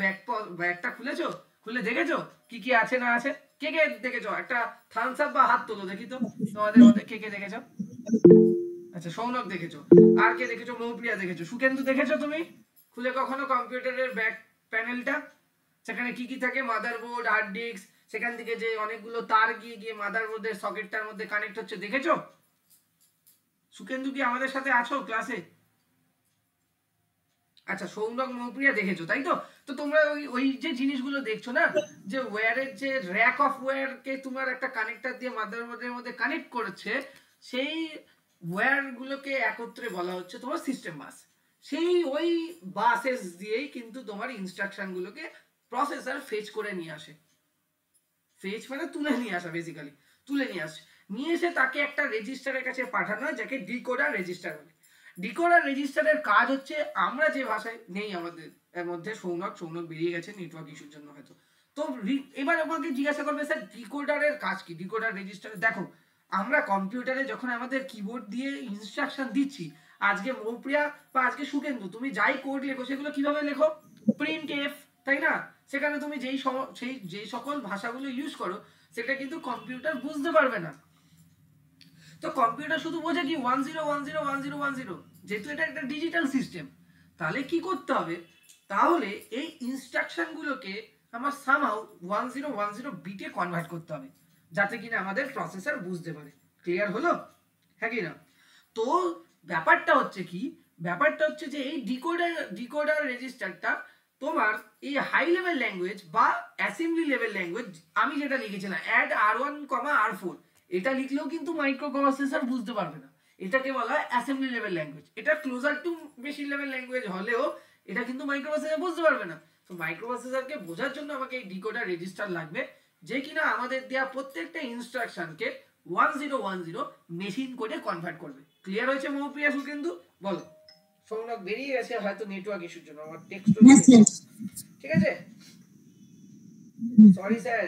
ব্যাকটা খুলেছো, খুলে দেখেছো কি কি আছে না আছে? কে কে দেখেছো? একটা থামস আপ বা হাত তোলো দেখি তো, তোমাদের মধ্যে কে কে দেখেছো? আচ্ছা, সৌনক দেখেছো, আর কে দেখেছো? মৌপ্রিয়া দেখেছো, সুকেন্দু দেখেছো তুমি খুলে কখনো কম্পিউটারের ব্যাক প্যানেলটা? সেখানে কি কি থাকে? মাদারবোর্ড, হার্ড ডিস্ক, সেখান থেকে যে অনেকগুলো তার গিয়ে গিয়ে মাদারবোর্ডের সকেটটার মধ্যে কানেক্ট হচ্ছে, দেখেছো? সুকেন্দু কি আমাদের সাথে আছো ক্লাসে? আচ্ছা, সৌনক, মৌপ্রিয়া দেখেছো, তাই তো? তো তোমরা ওই যে জিনিসগুলো দেখছো না, যে ওয়্যারের যে র্যাক অফ ওয়্যার কে তোমার একটা কানেক্টর দিয়ে মাদারবোর্ডের মধ্যে কানেক্ট করেছে, সেই ওয়্যার গুলোকে একত্রে বলা হচ্ছে তোমার সিস্টেম বাস। সেই ওই বাসেস দিয়েই কিন্তু তোমার ইনস্ট্রাকশন গুলোকে প্রসেসর ফেচ করে নিয়ে আসে। ফেচ মানে তুলে নিয়ে আসা, বেসিক্যালি তুলে নিয়ে আসে, নিয়ে এসে তাকে একটা রেজিস্টারের কাছে পাঠানো হয়, যাকে ডিকোডার রেজিস্টার বলে। ডিকোডার রেজিস্টারের কাজ হচ্ছে, আমরা যে ভাষায় নেই, আমাদের এর মধ্যে সৌনক বেরিয়ে গেছে নেটওয়ার্ক ইস্যুর জন্য হয়তো। তো এবার আমাকে জিজ্ঞাসা করবে, স্যার ডিকোডারের কাজ কি? ডিকোডার রেজিস্টার, দেখো আমরা কম্পিউটারে যখন আমাদের কিবোর্ড দিয়ে ইনস্ট্রাকশন দিচ্ছি, আজকে মৌপ্রিয়া বা আজকে সুকেন্দু, তুমি যাই কোড লেখো সেগুলো কিভাবে লেখো? প্রিন্ট এফ, তাই না? সেখানে তুমি যেই সকল ভাষাগুলো ইউজ করো, সেটা কিন্তু কম্পিউটার বুঝতে পারবে না। তো কম্পিউটার শুধু বোঝে কি 1010101010, যেহেতু এটা একটা ডিজিটাল সিস্টেম। তাহলে কি করতে হবে? তাহলে এই ইনস্ট্রাকশন গুলোকে আমার সামহাউ 1010 বিটে কনভার্ট করতে হবে, যাতে কিনা আমাদের প্রসেসর বুঝতে পারে। ক্লিয়ার হলো? হ্যাঁ কি না? তো ব্যাপারটা হচ্ছে কি, ব্যাপারটা হচ্ছে যে এই ডিকোডার রেজিস্টারটা তোমার এই হাই লেভেল ল্যাঙ্গুয়েজ বা অ্যাসেম্বলি লেভেল ল্যাঙ্গুয়েজ, আমি যেটা লিখেছিলাম অ্যাড R1, R4, এটা লিখলেও কিন্তু মাইক্রো প্রসেসর বুঝতে পারবে না। এটাকে বলা হয় অ্যাসেম্বলি লেভেল ল্যাঙ্গুয়েজ। এটা closer to machine level language হলেও এটা কিন্তু মাইক্রো প্রসেসর বুঝতে পারবে না। তো মাইক্রো প্রসেসরকে বোঝার জন্য আমাকে এই ডিকোডার রেজিস্টার লাগবে, যে কিনা আমাদের দেওয়া প্রত্যেকটা ইনস্ট্রাকশনকে 1010 মেশিন কোডে কনভার্ট করবে। ক্লিয়ার হয়েছে মৌপ্রিয়া, সুকেন্দু? বলো। সৌনক বেরিয়ে গেছে হয়তো নেটওয়ার্ক ইস্যুর জন্য, আমার টেক্সট ঠিক আছে। সরি স্যার,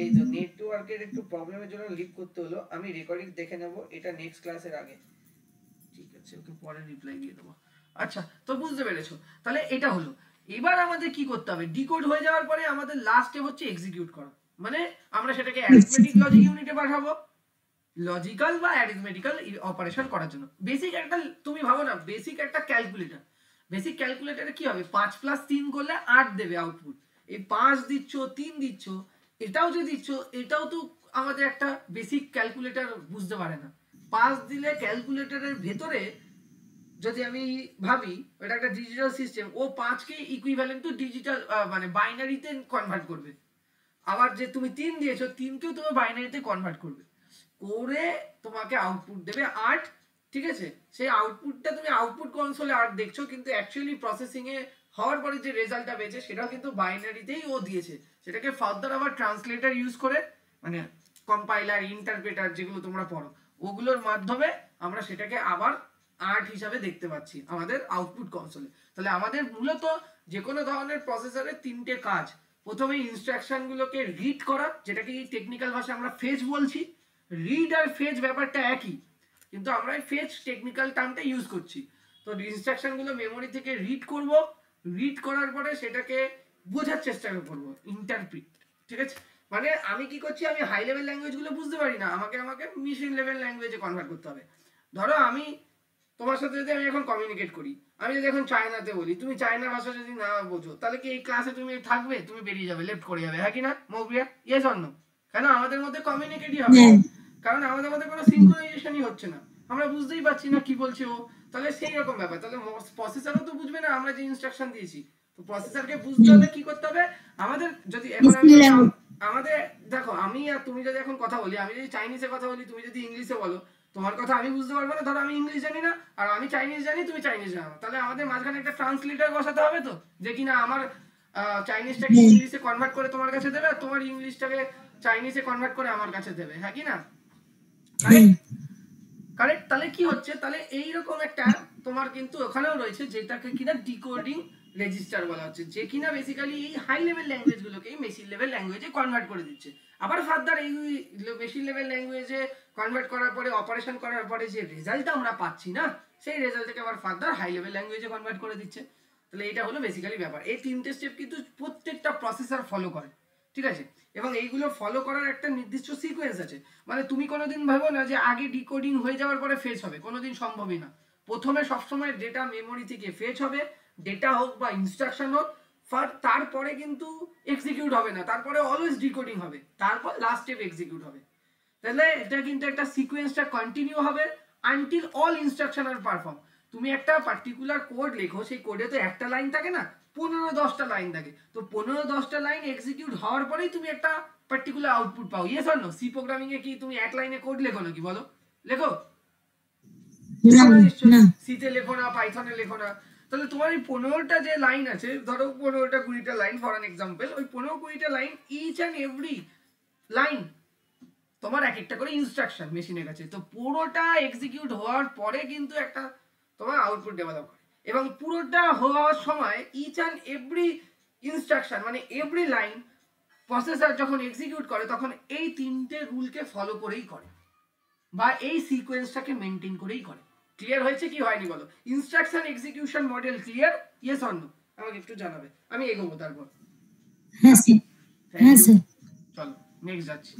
এই তো নেটওয়ার্কের একটু প্রবলেমের জন্য লিভ করতে হলো। আমি রেকর্ডিং দেখে নেব এটা নেক্সট ক্লাসের আগে, ঠিক আছে? ওকে পরে রিপ্লাই দিয়ে দেবো। আচ্ছা, তো বুঝতে পেরেছো? তাহলে এটা হলো। এবার আমাদের কি করতে হবে? ডিকোড হয়ে যাওয়ার পরে আমাদের লাস্ট স্টেপ হচ্ছে এক্সিকিউট করা। মানে আমরা সেটাকে অ্যারিথমেটিক লজিক ইউনিটে পাঠাবো, লজিক্যাল বা অ্যারিথমেটিক্যাল অপারেশন করার জন্য। বেসিক একটা, তুমি ভাবো না, বেসিক একটা ক্যালকুলেটর, বেসিক ক্যালকুলেটরে কি হবে? 5 + 3 করলে 8 দেবে আউটপুট। এই 5 দিচ্ছ, 3 দিচ্ছ, এটাও যে দিচ্ছ, এটাও তো আমাদের একটা বেসিক ক্যালকুলেটর বুঝতে পারে না। 5 দিলে ক্যালকুলেটরের ভেতরে যদি আমি ভাবি এটা একটা ডিজিটাল সিস্টেম, ও 5 কে ইকুইভ্যালেন্ট টু ডিজিটাল মানে বাইনারিতে কনভার্ট করবে। আবার যে তুমি 3 দিয়েছো, 3 কেও তুমি বাইনারিতে কনভার্ট করবে করে তোমাকে আউটপুট দেবে 8, ঠিক আছে? সেই আউটপুটটা তুমি আউটপুট কনসোলে 8 দেখছো, কিন্তু অ্যাকচুয়ালি প্রসেসিং এ হওয়ার পরে যে রেজাল্টটা পেয়েছে সেটাও কিন্তু বাইনারিতেই ও দিয়েছে। সেটাকে ফার্দার আবার ট্রান্সলেটর ইউজ করে, মানে কম্পাইলার, ইন্টারপ্রেটার যেগুলো তোমরা পড়ো, ওগুলোর মাধ্যমে আমরা সেটাকে আবার 8 হিসাবে দেখতে পাচ্ছি আমাদের আউটপুট কনসোলে। তাহলে আমাদের মূলত যে কোনো ধরনের প্রসেসরের তিনটে কাজ। প্রথমে ইনস্ট্রাকশন গুলোকে রিড করা, যেটাকে টেকনিক্যাল ভাষায় আমরা ফেচ বলছি। রিড আর ফেচ ব্যাপারটা একই, কিন্তু আমরা ফেচ টেকনিক্যাল টার্মটা ইউজ করছি। তো ইনস্ট্রাকশন গুলো মেমোরি থেকে রিড করব, রিড করার পরে সেটাকে বোঝার চেষ্টা করব, ইন্টারপ্রিট। ঠিক আছে, মানে আমি কি করছি, আমি হাই লেভেল ল্যাঙ্গুয়েজ গুলো বুঝতে পারি না, আমাকে মেশিন লেভেল ল্যাঙ্গুয়েজে কনভার্ট করতে হবে। ধরো আমি তোমার সাথে যদি আমি এখন কমিউনিকেট করি, আমি যদি এখন চায়নাতে বলি, তুমি চায়না ভাষা যদি না বোঝো, তাহলে কি এই ক্লাসে তুমি থাকবে? তুমি বেরিয়ে যাবে, লেফট করে যাবে, হ্যাঁ কি না মৌপিয়া? Yes or no? কেন? আমাদের মধ্যে কমিউনিকেটই হবে, কারণ আমাদের মধ্যে কোনো সিনক্রোনাইজেশনই হচ্ছে না, আমরা বুঝতেই পারছি না কি বলছে ও। তাহলে সেই রকম ব্যাপার, তাহলে প্রসেসরও তো বুঝবে না আমরা যে ইনস্ট্রাকশন দিয়েছি। তো প্রসেসরকে বুঝতে হলে কি করতে হবে আমাদের? যদি এখন আমাদের দেখো, আমি আর তুমি যদি এখন কথা বলি, আমি যদি চাইনিজে কথা বলি, তুমি যদি ইংলিশে বলো, তোমার কথা আমি বুঝতে পারবো না। ধরো আমি ইংলিশ জানি না আর আমি চাইনিজ জানি, তুমি চাইনিজ জানো, তাহলে আমাদের মাঝখানে একটা ট্রান্সলেটর বসাতে হবে তো, যে কিনা আমার চাইনিজটাকে ইংলিশে কনভার্ট করে তোমার কাছে দেবে, আর তোমার ইংলিশটাকে চাইনিজে কনভার্ট করে আমার কাছে দেবে, হ্যাঁ কি না? কারেক্ট। তাহলে কি হচ্ছে, তাহলে এইরকম একটা তোমার কিন্তু ওখানেও রয়েছে যেটাকে কিনা ডিকোডিং রেজিস্টার বলা হচ্ছে, যে কিনা বেসিক্যালি এই হাই লেভেল ল্যাঙ্গুয়েজ গুলোকে মেশিন লেভেল ল্যাঙ্গুয়েজে কনভার্ট করে দিচ্ছে। আবার ফার্দার এই মেশিন লেভেল ল্যাঙ্গুয়েজে কনভার্ট করার পরে, অপারেশন করার পরে যে রেজাল্টটা আমরা পাচ্ছি না, সেই রেজাল্টটাকে আবার ফার্দার হাই লেভেল ল্যাঙ্গুয়েজে কনভার্ট করে দিচ্ছে। তাহলে এটা হলো বেসিক্যালি ব্যাপার। এই তিনটে স্টেপ কিন্তু প্রত্যেকটা প্রসেসর ফলো করে, ঠিক আছে? এবং এইগুলো ফলো করার একটা নির্দিষ্ট সিকোয়েন্স আছে। মানে তুমি কোনোদিন ভাবো না যে আগে ডিকোডিং হয়ে যাওয়ার পরে ফেচ হবে, কোনোদিন সম্ভবই না। প্রথমে সবসময় ডেটা মেমোরি থেকে ফেচ হবে, ডেটা হোক বা ইনস্ট্রাকশন হোক, তারপরে কিন্তু এক্সিকিউট হবে না, তারপরে অলওয়েজ ডিকোডিং হবে, তারপর লাস্ট স্টেপ এক্সিকিউট হবে। তাহলে এটা কিন্তু একটা সিকোয়েন্সটা কন্টিনিউ হবে আনটিল অল ইনস্ট্রাকশন আর পারফর্ম। তুমি একটা পার্টিকুলার কোড লেখো, সেই কোডে তো একটা লাইন থাকে না, 15-10টা লাইন থাকে। তো 15-10টা লাইন এক্সিকিউট হওয়ার পরেই তুমি একটা পার্টিকুলার আউটপুট পাও। Yes or no? C programming এ কি তুমি এক লাইনে কোড লেখো নাকি? বলো, লেখো? সিতে লেখো না, পাইথনে লেখো না। তাহলে তোমার এই 15টা যে লাইন আছে, ধরো 15টা 20টা লাইন ফর অ্যান এক্সাম্পল, ওই 15-20টা line, each and every line তোমার এক একটা করে ইনস্ট্রাকশন মেশিনের কাছে। তো পুরোটা এক্সিকিউট হওয়ার পরে কিন্তু একটা তোমার আউটপুট ডেভেলপ করে, এবং পুরোটা হওয়ার সময় ইচ অ্যান্ড এভরি ইনস্ট্রাকশন, মানে এভরি লাইন প্রসেসর যখন এক্সিকিউট করে, তখন এই তিনটে রুলকে ফলো করেই করে, বা এই সিকোয়েন্সটাকে মেনটেন করেই করে। ক্লিয়ার হয়েছে কি হয়নি বলো? Instruction execution model clear? Yes or no? আমাকে একটু জানাবে, আমি এগোবো তারপর। হ্যাঁ স্যার। চলো নেক্সট যাচ্ছি।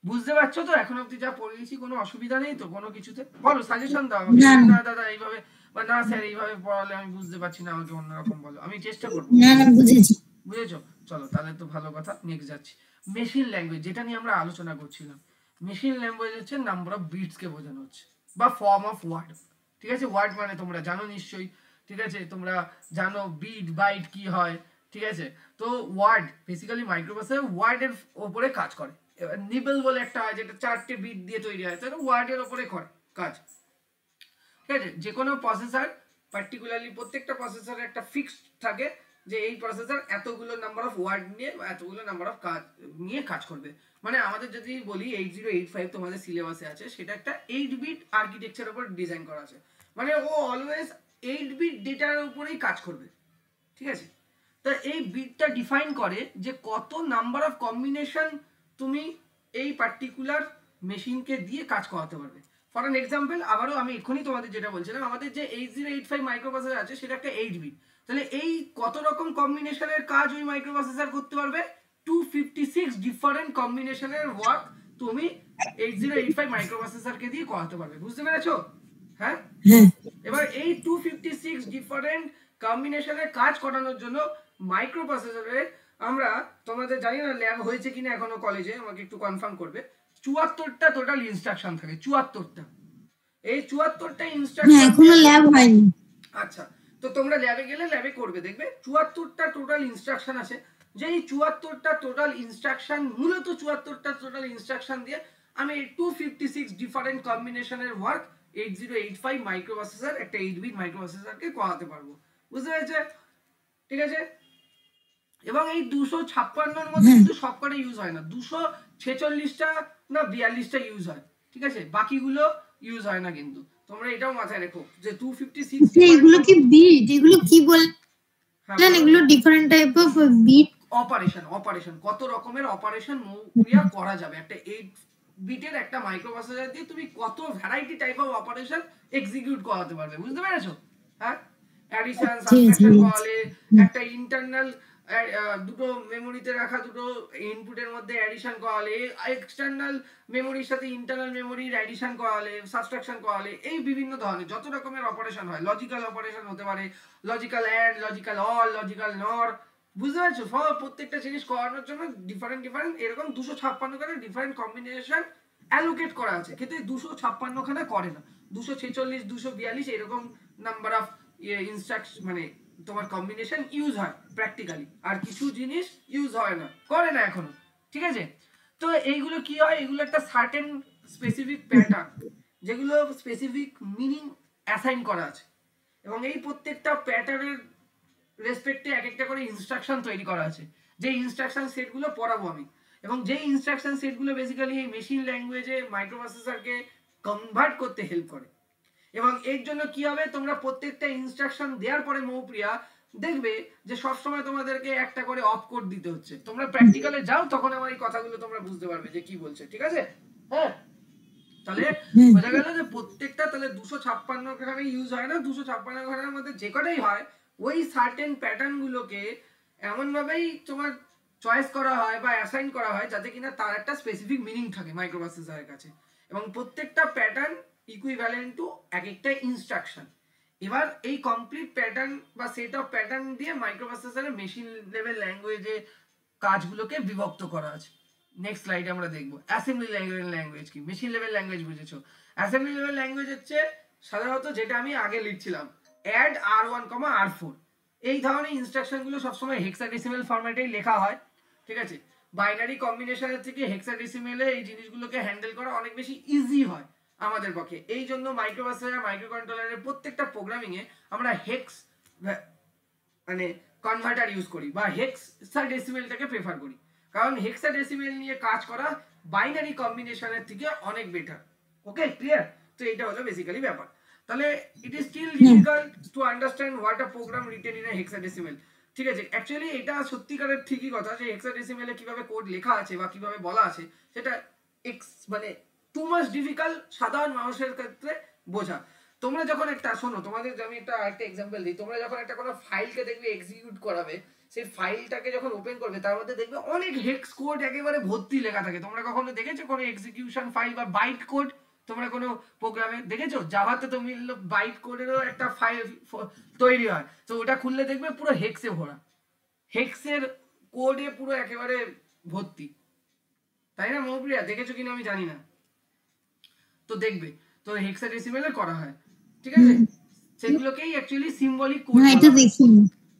বুঝতে পারছো তো এখন অবধি যা পড়িয়েছি? কোনো অসুবিধা নেই তো কোনো কিছুতে? বলো, সাজেশন দাও আমাকে। না দাদা এইভাবে, বা না স্যার এইভাবে পড়ালে আমি বুঝতে পারছি না, আমাকে অন্যরকম বলো, আমি চেষ্টা করবো। না বুঝেছি। বুঝেছো? চলো তাহলে তো ভালো কথা, নেক্সট যাচ্ছি। মেশিন ল্যাঙ্গুয়েজ, যেটা নিয়ে আমরা আলোচনা করছিলাম, মেশিন ল্যাঙ্গুয়েজ হচ্ছে নাম্বার অফ বিটস কে বোঝানো হচ্ছে, বা ফর্ম অফ ওয়ার্ড। ঠিক আছে, ওয়ার্ড মানে তোমরা জানো নিশ্চয়ই, ঠিক আছে? তোমরা জানো বিট বাইট কি হয়, ঠিক আছে? তো ওয়ার্ড বেসিক্যালি মাইক্রোপ্রসেসর ওয়ার্ডের উপরে কাজ করে। নিবল বলে একটা হয়, যেটা 4টে বিট দিয়ে তৈরি হয়, তাহলে ওয়ার্ডের উপরে করে কাজ, ঠিক আছে? যে কোনো প্রসেসর, পার্টিকুলারলি প্রত্যেকটা প্রসেসরের একটা ফিক্সড থাকে যে এই প্রসেসর এতগুলো নাম্বার অফ ওয়ার্ড নিয়ে, এতগুলো নাম্বার অফ কাজ নিয়ে কাজ করবে। মানে আমাদের যদি বলি 8085 তোমাদের সিলেবাসে আছে, সেটা একটা 8 বিট আর্কিটেকচার উপর ডিজাইন করা আছে, মানে ও অলওয়েজ 8 বিট ডেটার উপরেই কাজ করবে, ঠিক আছে? তো এই বিটটা ডিফাইন করে যে কত নাম্বার অফ কম্বিনেশন তুমি এই পার্টিকুলার মেশিনকে দিয়ে কাজ করাতে পারবে। ফর অ্যান এক্সাম্পল, আবারও আমি এখনই তোমাদের যেটা বলছিলাম, আমাদের যে 8085 মাইক্রোপ্রসেসর আছে, সেটা একটা 8 বিট। তাহলে এই কত রকম কম্বিনেশনের কাজ ওই মাইক্রোপ্রসেসর করতে পারবে? 256 ডিফারেন্ট কম্বিনেশনের ওয়ার্ক তুমি 8085 মাইক্রোপ্রসেসরকে দিয়ে করাতে পারবে। বুঝতে পেরেছো? হ্যাঁ। এবার এই 256 ডিফারেন্ট কম্বিনেশনের কাজ করানোর জন্য মাইক্রোপ্রসেসরে আমরা, তোমাদের জানি না ল্যাব হয়েছে কিনা এখনো কলেজে, আমাকে একটু কনফার্ম করবে, 74টা টোটাল ইনস্ট্রাকশন থাকে। 74টা, এই 74টা ইনস্ট্রাকশন এখনো ল্যাব হয়নি। আচ্ছা, তো তোমরা ল্যাবে গেলে ল্যাবে করবে, দেখবে 74টা টোটাল ইনস্ট্রাকশন আছে। যেই 74টা টোটাল ইনস্ট্রাকশন, মূলত 74টা টোটাল ইনস্ট্রাকশন দিয়ে আমি 256 ডিফারেন্ট কম্বিনেশনের ওয়ার্ক 8085 মাইক্রোপ্রসেসর, একটা 8 বিট মাইক্রোপ্রসেসরকে করাতে পারবো। বুঝতে পেরেছে? ঠিক আছে। এবং এই 256-এর মধ্যে কিন্তু সবকটা ইউজ হয় না, 246টা না 42টা ইউজ হয়, ঠিক আছে? বাকিগুলো ইউজ হয় না কিন্তু। তোমরা এটাও মাথায় রেখো যে 256 আচ্ছা, এগুলো কি বিট? এগুলো কি বললেন? হ্যাঁ, এগুলো different type of bit? Operation কত রকমের অপারেশন ক্রিয়া করা যাবে একটা 8 বিটের একটা মাইক্রোপ্রসেসর দিয়ে তুমি কত variety type of operation execute করাতে পারবে, বুঝতে পেরেছো? হ্যাঁ, অ্যাডিশন সাবট্রাকশন করালে একটা ইন্টারনাল দুটো মেমোরিতে রাখা দুটো ইনপুটের মধ্যে অ্যাডিশন করালে, এক্সটার্নাল মেমোরির সাথে ইন্টারনাল মেমোরির অ্যাডিশন করালে, সাবট্রাকশন করালে, এই বিভিন্ন ধরনের যত রকমের অপারেশন হয়, লজিক্যাল অপারেশন হতে পারে, logical and, logical or, logical nor, বুঝতে পারছো? সব প্রত্যেকটা জিনিস করানোর জন্য ডিফারেন্ট এরকম 256 খানা ডিফারেন্ট কম্বিনেশন অ্যালোকেট করা আছে, কিন্তু 256 খানা করে না, 246 242 এরকম নাম্বার অফ ইনস্ট্রাকশন মানে তোমার কম্বিনেশন ইউজ হয় প্র্যাকটিক্যালি, আর কিছু জিনিস ইউজ হয় না, করে না এখনো, ঠিক আছে? তো এইগুলো কি হয়, এগুলো একটা সার্টেন স্পেসিফিক প্যাটার্ন যেগুলো স্পেসিফিক মিনিং অ্যাসাইন করা আছে, এবং এই প্রত্যেকটা প্যাটার্নের রেসপেক্টে এক একটা করে ইনস্ট্রাকশন তৈরি করা আছে, যে ইনস্ট্রাকশন সেটগুলো পড়াবো আমি, এবং যে ইনস্ট্রাকশন সেটগুলো বেসিক্যালি এই মেশিন ল্যাঙ্গুয়েজে মাইক্রোপ্রসেসরকে কনভার্ট করতে হেল্প করে। এবং এর জন্য কি হবে, তোমরা প্রত্যেকটা ইনস্ট্রাকশন দেওয়ার পরে মৌপ্রিয়া দেখবে যে সবসময় তোমাদেরকে একটা করে অফ কোড দিতে হচ্ছে, তোমরা প্র্যাকটিক্যালে যাও তখন আমার এই কথাগুলো তোমরা বুঝতে পারবে যে কি বলছে, ঠিক আছে? হ্যাঁ, তাহলে বোঝা গেল যে প্রত্যেকটা তাহলে 256 খানা ইউজ হয় না, 256 খানার মধ্যে যে কটাই হয় ওই সার্টেন প্যাটার্ন গুলোকে এমন ভাবেই তোমার চয়েস করা হয় বা অ্যাসাইন করা হয় যাতে কিনা তার একটা স্পেসিফিক মিনিং থাকে মাইক্রোপ্রসেসরের কাছে, এবং প্রত্যেকটা প্যাটার্ন ইকুইভ্যালেন্ট টু এক একটা ইনস্ট্রাকশন। এবার এই কমপ্লিট প্যাটার্ন বা সেট অফ প্যাটার্ন দিয়ে মাইক্রোপ্রসেসরের মেশিন লেভেল ল্যাঙ্গুয়েজে কাজগুলোকে বিভক্ত করা আছে। নেক্সট স্লাইডে আমরা দেখব অ্যাসেম্বলি ল্যাঙ্গুয়েজ কি। মেশিন লেভেল ল্যাঙ্গুয়েজ বুঝেছো? অ্যাসেম্বলি লেভেল ল্যাঙ্গুয়েজ হচ্ছে সাধারণত যেটা আমি আগে লিখছিলাম অ্যাড r1, r4, এই ধরনের ইনস্ট্রাকশনগুলো সবসময় হেক্সাডেসিমাল ফরম্যাটেই লেখা হয়, ঠিক আছে? বাইনারি কম্বিনেশনের থেকে হেক্সাডেসিমালে এই জিনিসগুলোকে হ্যান্ডেল করা অনেক বেশি ইজি হয় আমাদের পক্ষে, এই জন্য মাইক্রোপ্রসেসর মাইক্রোকন্ট্রোলারের প্রত্যেকটা প্রোগ্রামিং এ আমরা হেক্স মানে কনভার্টার ইউজ করি বা হেক্সাডেসিমালটাকে প্রেফার করি, কারণ হেক্সাডেসিমাল নিয়ে কাজ করা বাইনারি কম্বিনেশনের থেকে অনেক বেটার। ওকে, ক্লিয়ার? তো এটা হলো বেসিক্যালি ব্যাপার। তাহলে it is still difficult to understand what a program written in a hexadecimal, ঠিক আছে? অ্যাকচুয়ালি এটা সত্যিকারের ঠিকই কথা যে হেক্সাডেসিমালে কিভাবে কোড লেখা আছে বা কিভাবে বলা আছে সেটা মানে টু মাচ ডিফিকাল্ট সাধারণ মানুষের ক্ষেত্রে বোঝা। তোমরা যখন একটা শোনো, তোমাদের আমি একটা আরেকটা এক্সাম্পল দিই, তোমরা যখন একটা কোনো ফাইলকে দেখবে এক্সিকিউট করাবে, সেই ফাইলটাকে যখন ওপেন করবে তার মধ্যে দেখবে অনেক হেক্স কোড একেবারে ভর্তি লেখা থাকে। তোমরা কখনো দেখেছো কোনো এক্সিকিউশন ফাইল বা বাইট কোড? তোমরা কোনো প্রোগ্রামে দেখেছো? জাভাতে তো মিললো বাইট কোডেরও একটা ফাইল তৈরি হয়, তো ওটা খুললে দেখবে পুরো হেক্সে ভরা, হেক্সের কোডে পুরো একেবারে ভর্তি, তাই না মৌপ্রিয়া? দেখেছো কিনা আমি জানি না, তো দেখবে তো হেক্সাডেসিমালে করা হয়, ঠিক আছে? সেগুলোকেই অ্যাকচুয়ালি সিম্বলিক কোড বলা হয়।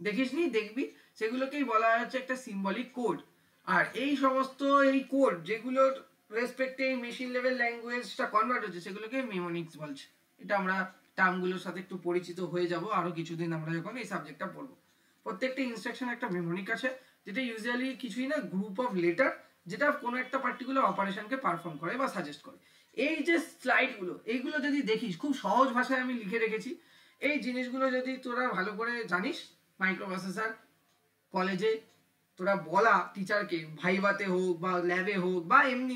দেখিসনি? দেখবি, সেগুলোকেই বলা হচ্ছে একটা সিম্বলিক কোড। আর এই সমস্ত এই কোড যেগুলোর রেসপেক্টে এই মেশিন লেভেল ল্যাঙ্গুয়েজটা কনভার্ট হচ্ছে সেগুলোকে মেমোনিক্স বলছে। এটা আমরা টার্মগুলোর সাথে একটু পরিচিত হয়ে যাব আরো কিছুদিন আমরা যখন এই সাবজেক্টটা পড়বো। প্রত্যেকটা ইনস্ট্রাকশন একটা মেমোনিক আছে, যেটা ইউজুয়ালি কিছুই না, গ্রুপ অফ লেটার, যেটা কোনো একটা পার্টিকুলার অপারেশনকে পারফর্ম করে বা সাজেস্ট করে। এই যে স্লাইডগুলো, এইগুলো যদি দেখিস, খুব সহজ ভাষায় আমি লিখে রেখেছি, এই জিনিসগুলো যদি তোরা ভালো করে জানিস, মাইক্রোপ্রসেসর কলেজে তোরা বলা টিচারকে, ভাইভাতে হোক বা ল্যাবে হোক বা এমনি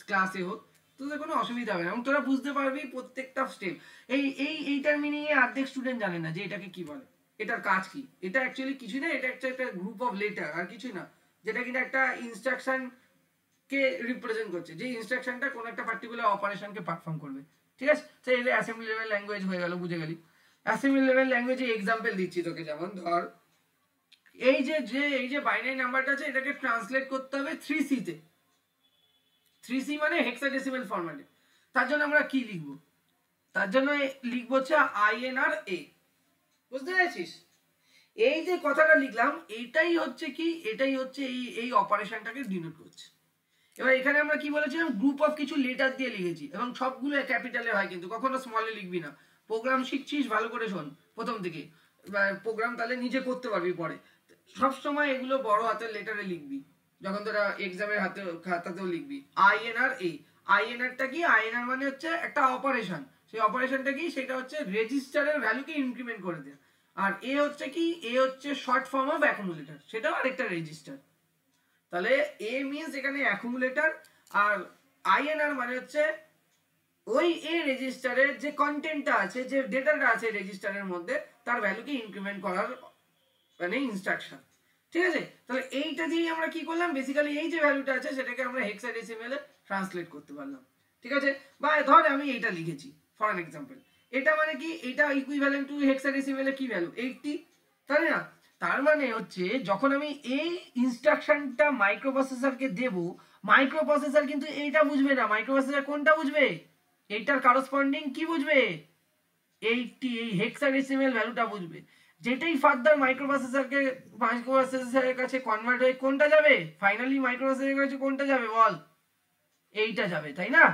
ক্লাসে হোক, তোদের কোনো অসুবিধা হবে না, এবং তোরা বুঝতে পারবি প্রত্যেকটা স্টেপ। এইটার মিনিং এ অর্ধেক স্টুডেন্ট জানে না যে এটাকে কি বলে, এটার কাজ কি। এটা অ্যাকচুয়ালি কিছুই না, এটা একটা গ্রুপ অফ লেটার আর কিছুই না, যেটা কিনা একটা ইনস্ট্রাকশন কে রিপ্রেজেন্ট করছে, যে ইনস্ট্রাকশনটা কোন একটা পার্টিকুলার অপারেশনকে পারফর্ম করবে, ঠিক আছে? তো এই অ্যাসেম্বলি লেভেল ল্যাঙ্গুয়েজ হয়ে গেল, বুঝে গেলি। অ্যাসেম্বলি লেভেল ল্যাঙ্গুয়েজে এক্সাম্পল দিচ্ছি তোকে, যেমন ধর এই যে বাইনারি নাম্বারটা আছে এটাকে ট্রান্সলেট করতে হবে 3C তে। 3C মানে হেক্সাডেসিমাল ফরম্যাটে। তার জন্য আমরা কি লিখব? তার জন্য লিখব হচ্ছে INR A, বুঝতে পেরেছিস? এই যে কথাটা লিখলাম এটাই হচ্ছে কি, এটাই হচ্ছে এই অপারেশনটাকে ডিনোট করছে। এবার এখানে আমরা কি বলেছিলাম, গ্রুপ অফ কিছু লেটার দিয়ে লিখেছি, এবং সবগুলো ক্যাপিটালে হয়, কিন্তু কখনো স্মলে লিখবি না। প্রোগ্রাম শিখছিস, ভালো করে শোন প্রথম থেকে, প্রোগ্রাম তাহলে নিজে করতে পারবি পরে। সব সময় এগুলো বড় হাতের লেটারে লিখবি, যখন তোরা এক্সামের খাতাতেও লিখবি। INR A, INRটা কি? INR মানে হচ্ছে একটা অপারেশন, সেই অপারেশনটা কি, সেটা হচ্ছে রেজিস্টারের ভ্যালুকে ইনক্রিমেন্ট করে দেয়। আর এ হচ্ছে কি, এ হচ্ছে শর্ট ফর্ম অফ অ্যাকুমুলেটর, সেটাও আরেকটা রেজিস্টার। তাহলে এ মিনস এখানে অ্যাকুমুলেটর, আর আইএনআর মানে হচ্ছে ওই এ রেজিস্টারের যে কন্টেন্টটা আছে, যে ডেটাটা আছে রেজিস্টারের মধ্যে, তার ভ্যালুকে ইনক্রিমেন্ট করার মানে ইনস্ট্রাকশন। ঠিক আছে, তাহলে এইটা দিয়ে আমরা কি করলাম, বেসিক্যালি এই যে ভ্যালুটা আছে সেটাকে আমরা হেক্সাডেসিমেলে ট্রান্সলেট করতে পারলাম। ঠিক আছে, বা ধর আমি এইটা লিখেছি ফর অ্যান এক্সাম্পল, এটা মানে কি, এটা ইকুইভ্যালেন্ট টু হেক্সাডেসিমেলে কি ভ্যালু 80, তাই না? তার মানে হচ্ছে যখন আমি এই ইনস্ট্রাকশনটা মাইক্রোপ্রসেসরকে দেব, মাইক্রোপ্রসেসর কিন্তু এইটা বুঝবে না, মাইক্রোপ্রসেসর কোনটা বুঝবে, এইটার করসপন্ডিং কি বুঝবে, 80 এই হেক্সাডেসিমেল ভ্যালুটা বুঝবে। যেটাই ফার্দার মাইক্রোপ্রসেসরের কাছে কনভার্ট হয়ে কোনটা যাবে, ফাইনালি মাইক্রোপ্রসেসরের কাছে কোনটা যাবে বল, এইটা যাবে, তাই না?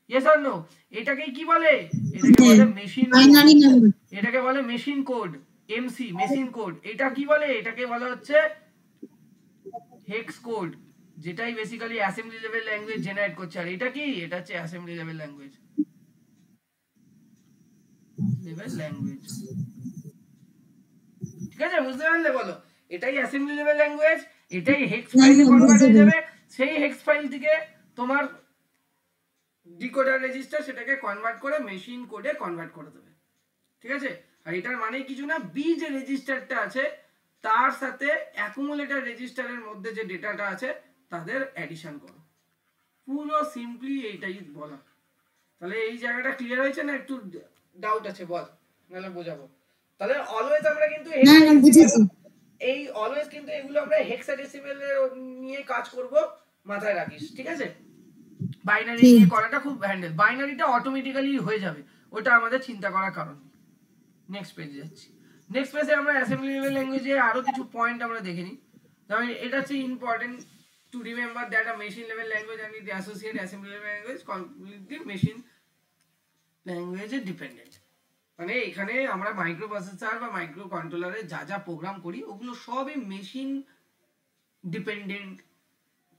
Yes or no? এটাকেই কি বলে, এটাকে বলে মেশিন কোড, এটাকে বলে machine code, MC machine code. এটা কি বলে, এটাকে বলা হচ্ছে হেক্স কোড, যেটাই basically assembly level language generate করছে। আর এটা কি, এটা হচ্ছে অ্যাসেম্বলি লেভেল ল্যাঙ্গুয়েজ, ঠিক আছে, বুঝতে পারলে বলো? এটাই অ্যাসেম্বলি লেভেল ল্যাঙ্গুয়েজ, এটাই হেক্স ফাইলে কনভার্ট হয়ে যাবে, সেই হেক্স ফাইল থেকে তোমার ডিকোডার রেজিস্টার সেটাকে কনভার্ট করে মেশিন কোডে কনভার্ট করে দেবে। ঠিক আছে, আর এটার মানে কিছু না, বি যে রেজিস্টারটা আছে তার সাথে অ্যাকুমুলেটর রেজিস্টারের মধ্যে যে ডেটাটা আছে তাদের অ্যাডিশন করো, পুরো সিম্পলি এইটাই বলা। তাহলে এই জায়গাটা ক্লিয়ার হয়েছে না, একটু ডাউট আছে বল, নাহলে বোঝাবো। তাহলে অলওয়েজ আমরা কিন্তু এই অলওয়েজ কিন্তু এগুলো আমরা হেক্সাডেসিমেল নিয়ে কাজ করব, মাথায় রাখিস। ঠিক আছে, বাইনারি নিয়ে করাটা খুব হ্যান্ডেল, বাইনারিটা অটোমেটিক্যালি হয়ে যাবে, ওটা আমাদের চিন্তা করার কারণ নেই। নেক্সট পেজে যাচ্ছি। নেক্সট পেজে আমরা অ্যাসেম্বলি লেভেল ল্যাঙ্গুয়েজে আরো কিছু পয়েন্ট আমরা দেখে নিই। যেমন এটা হচ্ছে important to remember that a machine level language and it associate assembly level language completely machine ল্যাঙ্গুয়েজে ডিপেন্ডেন্ট। মানে এখানে আমরা মাইক্রো প্রসেসর বা মাইক্রো কন্ট্রোলারে যা যা প্রোগ্রাম করি ওগুলো সবই মেশিন ডিপেন্ডেন্ট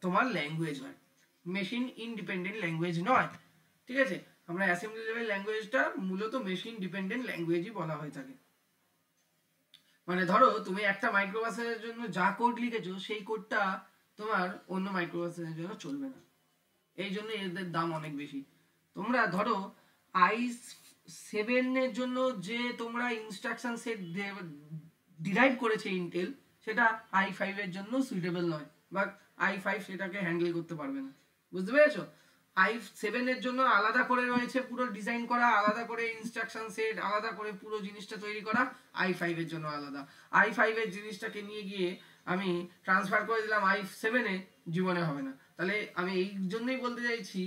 তোমার ল্যাঙ্গুয়েজ হয়, মেশিন ইনডিপেন্ডেন্ট ল্যাঙ্গুয়েজ নয়। ঠিক আছে, আমরা অ্যাসেম্বলি লেভেল ল্যাঙ্গুয়েজটা মূলত মেশিন ডিপেন্ডেন্ট ল্যাঙ্গুয়েজই বলা হয়ে থাকে। মানে ধরো তুমি একটা মাইক্রো প্রসেসরের জন্য যা কোড লিখেছো সেই কোডটা তোমার অন্য মাইক্রো প্রসেসরের জন্য চলবে না, এই জন্য এদের দাম অনেক বেশি। তোমরা ধরো i7 এর জন্য যে তোমরা ইনস্ট্রাকশন সেট ডিরাইভ করেছে ইন্টেল, সেটা i5 এর জন্য সুইটেবল নয়, বা i5 সেটাকে হ্যান্ডেল করতে পারবে না। বুঝতে পেরেছো? i7 এর জন্য আলাদা করে রয়েছে পুরো ডিজাইন করা, আলাদা করে ইনস্ট্রাকশন সেট, আলাদা করে পুরো জিনিসটা তৈরি করা, i5 এর জন্য আলাদা। i5 এর জিনিসটাকে নিয়ে গিয়ে আমি ট্রান্সফার করে দিলাম i7 এ, জীবনে হবে না। তাহলে আমি এই জন্যই বলতে চাইছি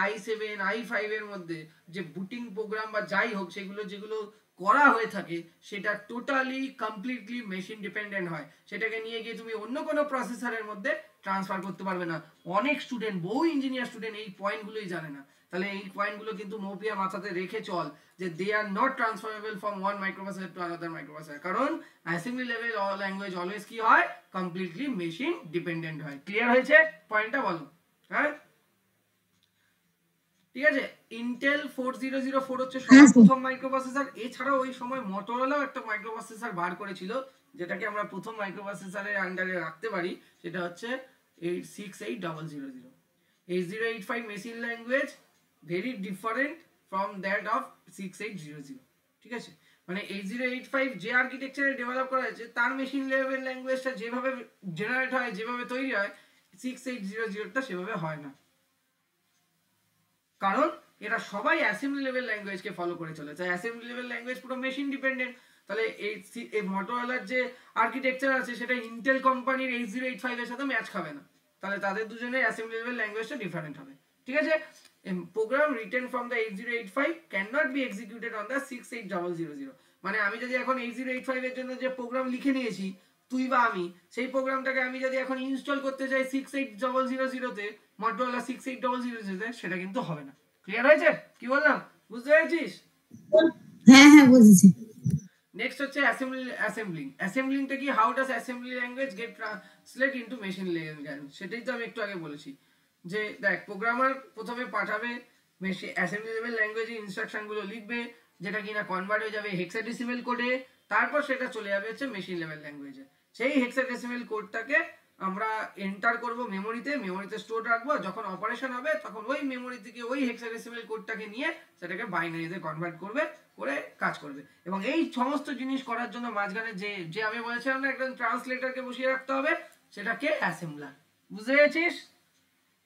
i7 i5 এর মধ্যে যে বুটিং প্রোগ্রাম বা যাই হোক সেগুলো যেগুলো করা হয়ে থাকে সেটা টোটালি কমপ্লিটলি মেশিন ডিপেন্ডেন্ট হয়, সেটাকে নিয়ে গিয়ে তুমি অন্য কোনো প্রসেসরের মধ্যে ট্রান্সফার করতে পারবে না। অনেক স্টুডেন্ট, বহু ইঞ্জিনিয়ার স্টুডেন্ট এই পয়েন্টগুলোই জানে না। তাহলে এই পয়েন্টগুলো কিন্তু মৌপিয়া মাথাতে রেখে চল, যে they are not transferable from one microprocessor to another microprocessor, কারণ অ্যাসেম্বলি লেভেল ল্যাঙ্গুয়েজ অলওয়েজ কি হয়, কমপ্লিটলি মেশিন ডিপেন্ডেন্ট হয়। ক্লিয়ার হয়েছে পয়েন্টটা? বলো। হ্যাঁ, ঠিক আছে। ইন্টেল 4004 হচ্ছে সবার প্রথম মাইক্রোপ্রসেসর, এছাড়াও ওই সময় মোটরোলাও একটা মাইক্রোপ্রসেসর বার করেছিল যেটাকে আমরা প্রথম মাইক্রোপ্রসেসরের আন্ডারে রাখতে পারি, সেটা হচ্ছে 68000। 8085 machine language very different from that of 6800। ঠিক আছে, মানে 8085 যে আর্কিটেকচারে ডেভেলপ করা হয়েছে তার মেশিন লেভেল ল্যাঙ্গুয়েজটা যেভাবে জেনারেট হয়, যেভাবে তৈরি হয়, 6800টা সেভাবে হয় না, কারণ এরা সবাই অ্যাসেম্বলি লেভেল ল্যাঙ্গুয়েজকে ফলো করে চলেছে। অ্যাসেম্বলি লেভেল ল্যাঙ্গুয়েজ পুরো মেশিন ডিপেন্ডেন্ট। তাহলে এই মোটরোলার যে আর্কিটেকচার আছে সেটা ইন্টেল কোম্পানির 8085 এর সাথে ম্যাচ খাবে না, তাহলে তাদের দুজনের অ্যাসেম্বলি লেভেল ল্যাঙ্গুয়েজটা ডিফারেন্ট হবে। ঠিক আছে, program written from the 8085 can not be executed on the 68000। মানে আমি যদি এখন 8085 এর জন্য যে প্রোগ্রাম লিখে নিয়েছি তুই বা আমি, সেই প্রোগ্রামটাকে আমি যদি এখন ইনস্টল করতে চাই 68000 তে, মোটরোলা 68000 তে, সেটা কিন্তু হবে না। ক্লিয়ার হয়েছে? কি বললাম, বুঝতে পেরেছিস? হ্যাঁ হ্যাঁ বুঝেছি। নেক্সট হচ্ছে অ্যাসেম্বলিং। অ্যাসেম্বলিংটা কি, how does assembly language get translate into machine language? সেটাই তো আমি একটু আগে বলেছি, যে দেখ প্রোগ্রামার প্রথমে পাঠাবে অ্যাসেম্বলি লেভেল ল্যাঙ্গুয়েজে ইনস্ট্রাকশন গুলো লিখবে, যেটা কিনা কনভার্ট হয়ে যাবে হেক্সাডেসিমেল কোডে, তারপর সেটা চলে যাবে হচ্ছে মেশিন লেভেল ল্যাঙ্গুয়েজে। সেই হেক্সাডেসিমেল কোডটাকে আমরা এন্টার করব মেমোরিতে স্টোর রাখবো, যখন অপারেশন হবে তখন ওই মেমোরি থেকে ওই হেক্সাডেসিমেল কোডটাকে নিয়ে সেটাকে বাইনারিতে কনভার্ট করবে, করে কাজ করবে। এবং এই সমস্ত জিনিস করার জন্য মাঝখানে যে আমি বলেছিলাম না একজন ট্রান্সলেটরকে বসিয়ে রাখতে হবে, সেটাকে অ্যাসেম্বলার। বুঝতে পেরেছিস?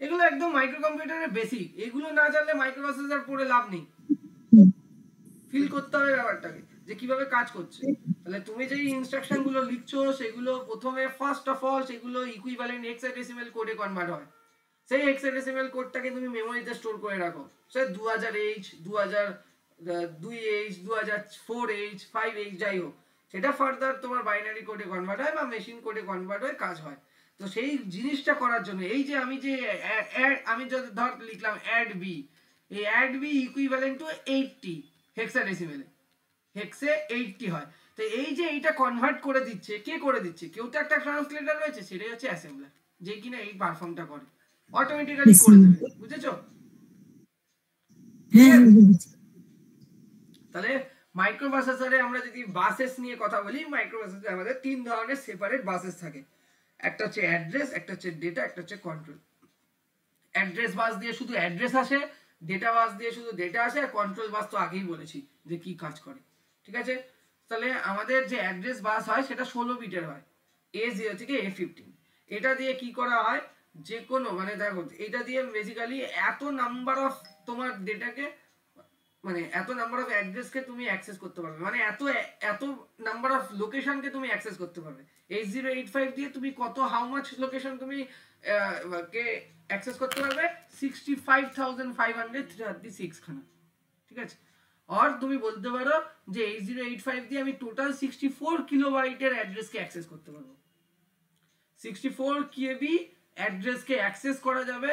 এগুলো একদম মাইক্রো কম্পিউটারের বেসিক, এগুলো না জানলে মাইক্রোপ্রসেসর পড়ে লাভ নেই। ফিল করতে হবে ব্যাপারটাকে যে কিভাবে কাজ করছে। তাহলে তুমি যে ইনস্ট্রাকশন গুলো লিখছো সেগুলো প্রথমে ফার্স্ট অফ অল সেগুলো ইকুইভ্যালেন্ট হেক্সাডেসিমেল কোডে কনভার্ট হয়। সেই হেক্সাডেসিমেল কোডটাকে তুমি মেমোরিতে স্টোর করে রাখো, সে 2000H 2002H 2004H 5H যাই হোক, সেটা ফার্দার তোমার বাইনারি কোডে কনভার্ট হয় বা মেশিন কোডে কনভার্ট হয়ে কাজ হয়। তো সেই জিনিসটা করার জন্য এই যে আমি যদি ধর লিখলাম অ্যাড বি, এই অ্যাড বি ইকুইভ্যালেন্ট টু 80 হেক্সাডেসিমেলে, হেক্সে 80 হয়। তো এই যে এইটা কনভার্ট করে দিচ্ছে, কে করে দিচ্ছে? কেউ তো একটা ট্রান্সলেটর রয়েছে, সেটাই হচ্ছে অ্যাসেম্বলার, যে কিনা এই পারফর্মটা করে, অটোমেটিক্যালি করে দেবে। বুঝেছো? তাহলে মাইক্রোপ্রসেসরে আমরা যদি বাসেস নিয়ে কথা বলি, মাইক্রোপ্রসেসরে আমাদের তিন ধরনের সেপারেট বাসেস থাকে। একটা হচ্ছে অ্যাড্রেস, একটা হচ্ছে ডেটা, একটা হচ্ছে কন্ট্রোল। অ্যাড্রেস বাস দিয়ে শুধু অ্যাড্রেস আসে, ডেটা বাস দিয়ে শুধু ডেটা আসে, আর কন্ট্রোল বাস তো আগেই বলেছি যে কি কাজ করে। ঠিক আছে? তাহলে আমাদের যে অ্যাড্রেস বাস হয় সেটা 16 বিটের হয়, A0 থেকে A15। এটা দিয়ে কি করা হয়, যে কোনো মানে দেখো এটা দিয়ে বেসিক্যালি এত নাম্বার অফ তোমার ডেটাকে, মানে এত নাম্বার অফ অ্যাড্রেসকে তুমি অ্যাক্সেস করতে পারবে, মানে এত নাম্বার অফ লোকেশনকে তুমি অ্যাক্সেস করতে পারবে। 8085 দিয়ে তুমি কত হাউ মাচ লোকেশন তুমি কে অ্যাক্সেস করতে পারবে? 65,536 খানা। ঠিক আছে? আর তুমি বলতে পারো যে 8085 দিয়ে আমি টোটাল 64 কিলোবাইটের অ্যাড্রেসকে অ্যাক্সেস করতে পারবো। 64 কেবি অ্যাড্রেসকে অ্যাক্সেস করা যাবে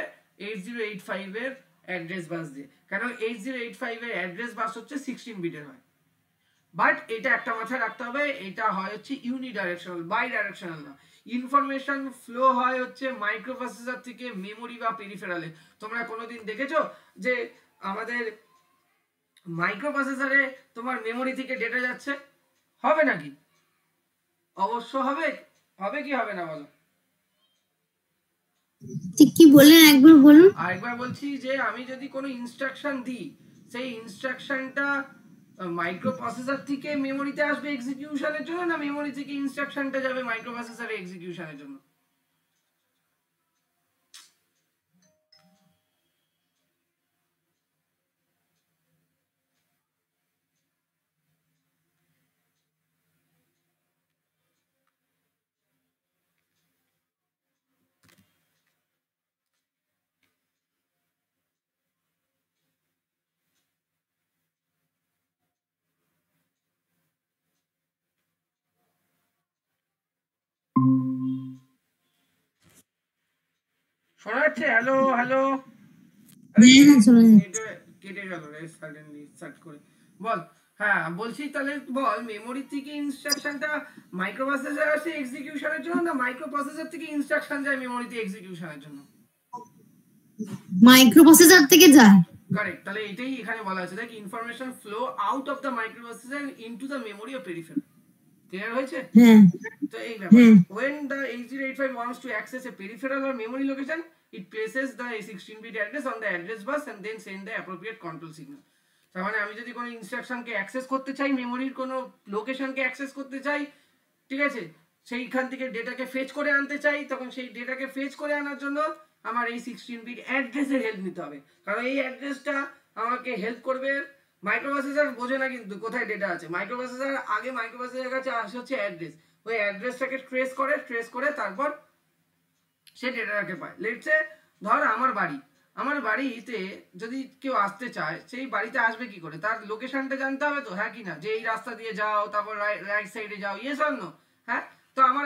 8085 এর অ্যাড্রেস বাস দিয়ে। কারণ 8085 এর অ্যাড্রেস বাস হচ্ছে 16 বিটের হয়। বাট এটা একটা মাথায় রাখতে হবে, এটা হয় হচ্ছে ইউনিডাইরেকশনাল, বাই ডাইরেকশনাল না। ইনফরমেশন ফ্লো হয় হচ্ছে মাইক্রোপ্রসেসর থেকে মেমোরি বা পেরিফেরালে। তোমরা কোনোদিন দেখেছো যে আমাদের মাইক্রোপ্রসেসরে তোমার মেমোরি থেকে ডেটা যাচ্ছে? হবে নাকি? অবশ্য হবে। হবে কি হবে না বলো? ঠিক কি বললেন একবার বলুন। আরেকবার বলছি যে আমি যদি কোনো ইনস্ট্রাকশন দিই, সেই ইনস্ট্রাকশনটা মাইক্রোপ্রসেসর থেকে মেমোরিতে আসবে এক্সিকিউশনের জন্য, না মেমোরি থেকে ইনস্ট্রাকশনটা যাবে মাইক্রোপ্রসেসরে এক্সিকিউশনের জন্য? শোনা যাচ্ছে? হ্যালো হ্যালো, কেটে গেল রে সাডেনলি সার্চ করে। বল। হ্যাঁ বলছি, তাহলে বল মেমোরি থেকে ইনস্ট্রাকশনটা মাইক্রোপ্রসেসরে আসে এক্সিকিউশনের জন্য, না মাইক্রোপ্রসেসর থেকে ইনস্ট্রাকশন যায় মেমোরিতে এক্সিকিউশনের জন্য? মাইক্রোপ্রসেসর থেকে যায়। কারেক্ট। তাহলে এটাই এখানে বলা আছে, দেখ information flow out of the microprocessor into the memory of peripheral. Clear হয়েছে? হ্যাঁ। তো এই ব্যাপার, when the 8085 wants to access a peripheral or memory location, it places the 16-bit address on the address bus and then send the appropriate control signal. তার মানে আমি যদি কোনো ইনস্ট্রাকশনকে অ্যাক্সেস করতে চাই, মেমোরির কোনো লোকেশনকে অ্যাক্সেস করতে চাই, ঠিক আছে, সেইখান থেকে ডেটাকে ফেচ করে আনতে চাই, তখন সেই ডেটাকে ফেচ করে আনার জন্য আমার এই 16-bit অ্যাড্রেসের হেল্প নিতে হবে। কারণ এই অ্যাড্রেসটা আমাকে হেল্প করবে। মাইক্রোপ্রসেসর বোঝে না কিন্তু কোথায় ডেটা আছে। মাইক্রোপ্রসেসরের কাছে আসে হচ্ছে অ্যাড্রেস, ওই অ্যাড্রেসটাকে ট্রেস করে তারপর সে ডেটাটাকে পায়। লেটস সে ধর আমার বাড়িতে যদি কেউ আসতে চায়, সেই বাড়িতে আসবে কি করে? তার লোকেশনটা জানতে হবে তো, হ্যাঁ কি না? যে এই রাস্তা দিয়ে যাও, তারপর রাইট সাইডে যাও, ইয়েস অর নো? হ্যাঁ। তো আমার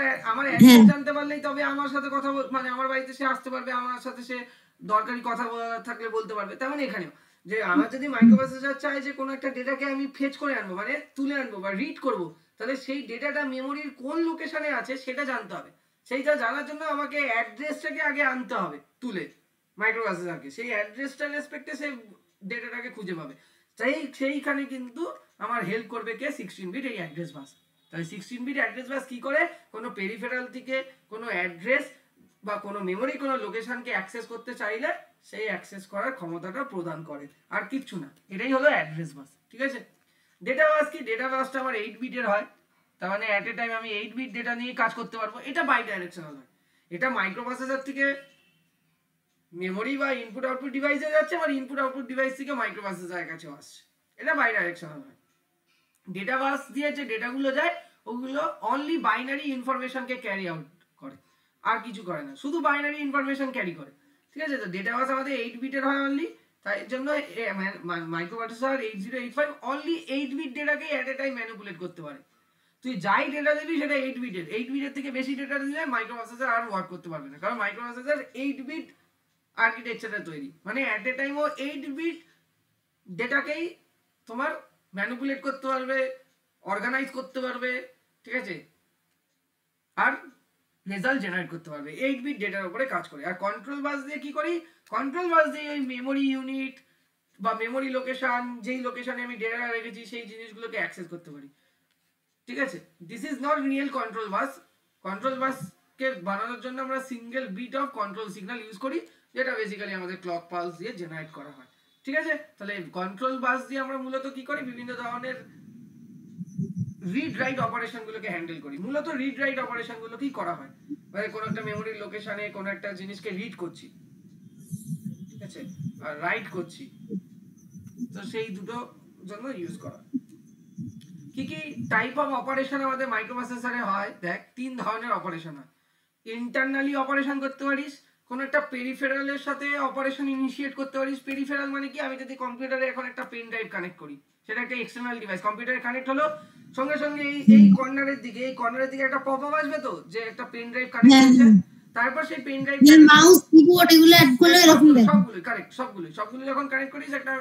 অ্যাড্রেস জানতে পারলেই তবে আমার সাথে কথা মানে আমার বাড়িতে সে আসতে পারবে, আমার সাথে সে দরকারি কথা থাকলে বলতে পারবে। তেমন এখানেও যে আমার যদি মাইক্রোপ্রসেসর চাই যে কোনো একটা ডেটাকে আমি ফেচ করে আনবো, মানে তুলে আনবো বা রিড করবো, তাহলে সেই ডেটাটা মেমোরির কোন লোকেশনে আছে সেটা জানতে হবে। সেইটা জানার জন্য আমাকে অ্যাড্রেসটাকে আগে আনতে হবে তুলে মাইক্রোপ্রসেসরকে। সেই অ্যাড্রেসটার রেসপেক্টে সে ডেটাটাকে খুঁজে পাবে। সেইখানে কিন্তু আমার হেল্প করবে কে 16 বিট এই অ্যাড্রেস বাস। তাহলে 16 বিট অ্যাড্রেস বাস কি করে, কোনো পেরিফেরাল থেকে কোনো অ্যাড্রেস বা কোনো মেমোরি কোনো লোকেশনকে অ্যাক্সেস করতে চাইলে সেই অ্যাক্সেস করার ক্ষমতাটা প্রদান করে, আর কিচ্ছু না। এটাই হলো অ্যাড্রেস বাস, ঠিক আছে। ডেটা বাস কি, ডেটা বাসটা আমার 8 বিটের হয়, তার মানে অ্যাট এ টাইম আমি 8 বিট ডেটা নিয়ে কাজ করতে পারবো। এটা বাই ডাইরেকশনাল হয়, এটা মাইক্রোপ্রসেসর থেকে মেমোরি বা ইনপুট আউটপুট ডিভাইসে যাচ্ছে, আর ইনপুট আউটপুট ডিভাইস থেকে মাইক্রোপ্রসেসরের কাছে আসছে, এটা বাই ডাইরেকশনাল হয়। ডেটা বাস দিয়ে যে ডেটাগুলো যায় ওগুলো অনলি বাইনারি ইনফরমেশনকে ক্যারি আউট করে, আর কিছু করে না, শুধু বাইনারি ইনফরমেশন ক্যারি করে, ঠিক আছে। তো ডেটা বাস আমাদের 8 বিটের হয় অনলি, তাই জন্য মাইক্রোপ্রসেসর 8085 অনলি 8 বিট ডেটাকে এট এ টাইম ম্যানিপুলেট করতে পারে। তুই যাই ডেটা দিবি সেটা 8 বিটের থেকে বেশি ডেটা দিলে মাইক্রোপ্রসেসর আর ওয়ার্ক করতে পারবে না, কারণ মাইক্রোপ্রসেসর 8 বিট আর্কিটেকচারে তৈরি, মানে এট এ টাইম ও 8 বিট ডেটাকেই তোমার ম্যানিপুলেট করতে পারবে, অর্গানাইজ করতে পারবে, ঠিক আছে, আর রেজাল্ট জেনারেট করতে পারবে। 8 বিট ডেটার উপরে কাজ করে। আর কন্ট্রোল বাস দিয়ে কি করি, কন্ট্রোল বাস দিয়ে ওই মেমোরি ইউনিট বা মেমোরি লোকেশন, যেই লোকেশনে আমি ডেটা রেখেছি সেই জিনিসগুলোকে অ্যাক্সেস করতে পারি, ঠিক আছে। This is not real control bus. Control বাসকে বানানোর জন্য আমরা single bit of control signal use করি, যেটা বেসিক্যালি আমাদের ক্লক পালস দিয়ে জেনারেট করা হয়, ঠিক আছে। তাহলে কন্ট্রোল বাস দিয়ে আমরা মূলত কি করি, বিভিন্ন ধরনের রিড রাইট অপারেশন গুলোকে হ্যান্ডেল করি। মূলত রিড রাইট অপারেশন গুলো কি করা হয়, মানে কোনো একটা মেমোরির লোকেশনে কোনো একটা জিনিসকে রিড করছি, ঠিক আছে, আর রাইট করছি, তো সেই দুটো জন্য ইউজ করা। কি কি টাইপ অফ অপারেশন আমাদের মাইক্রোপ্রসেসরে হয়, দেখ 3 ধরনের অপারেশন হয়। ইন্টারনালি অপারেশন করতে পারিস, কোন একটা পেরিফেরালের সাথে অপারেশন ইনিশিয়েট করতে পারিস। পেরিফেরাল মানে কি, আমি যদি কম্পিউটারে এখন একটা পেন ড্রাইভ কানেক্ট করি, সেটা একটা এক্সটার্নাল ডিভাইস, কম্পিউটারে কানেক্ট হলো, সঙ্গে সঙ্গে এই কর্নারের দিকে একটা পপআপ আসবে তো, যে একটা পেন ড্রাইভ কানেক্ট হয়েছে, তারপর সেই পেন ড্রাইভ মাউস কিবোর্ড এগুলো অ্যাড করলে এরকম সবগুলো কারেক্ট, সবগুলো যখন কানেক্ট করিস একটা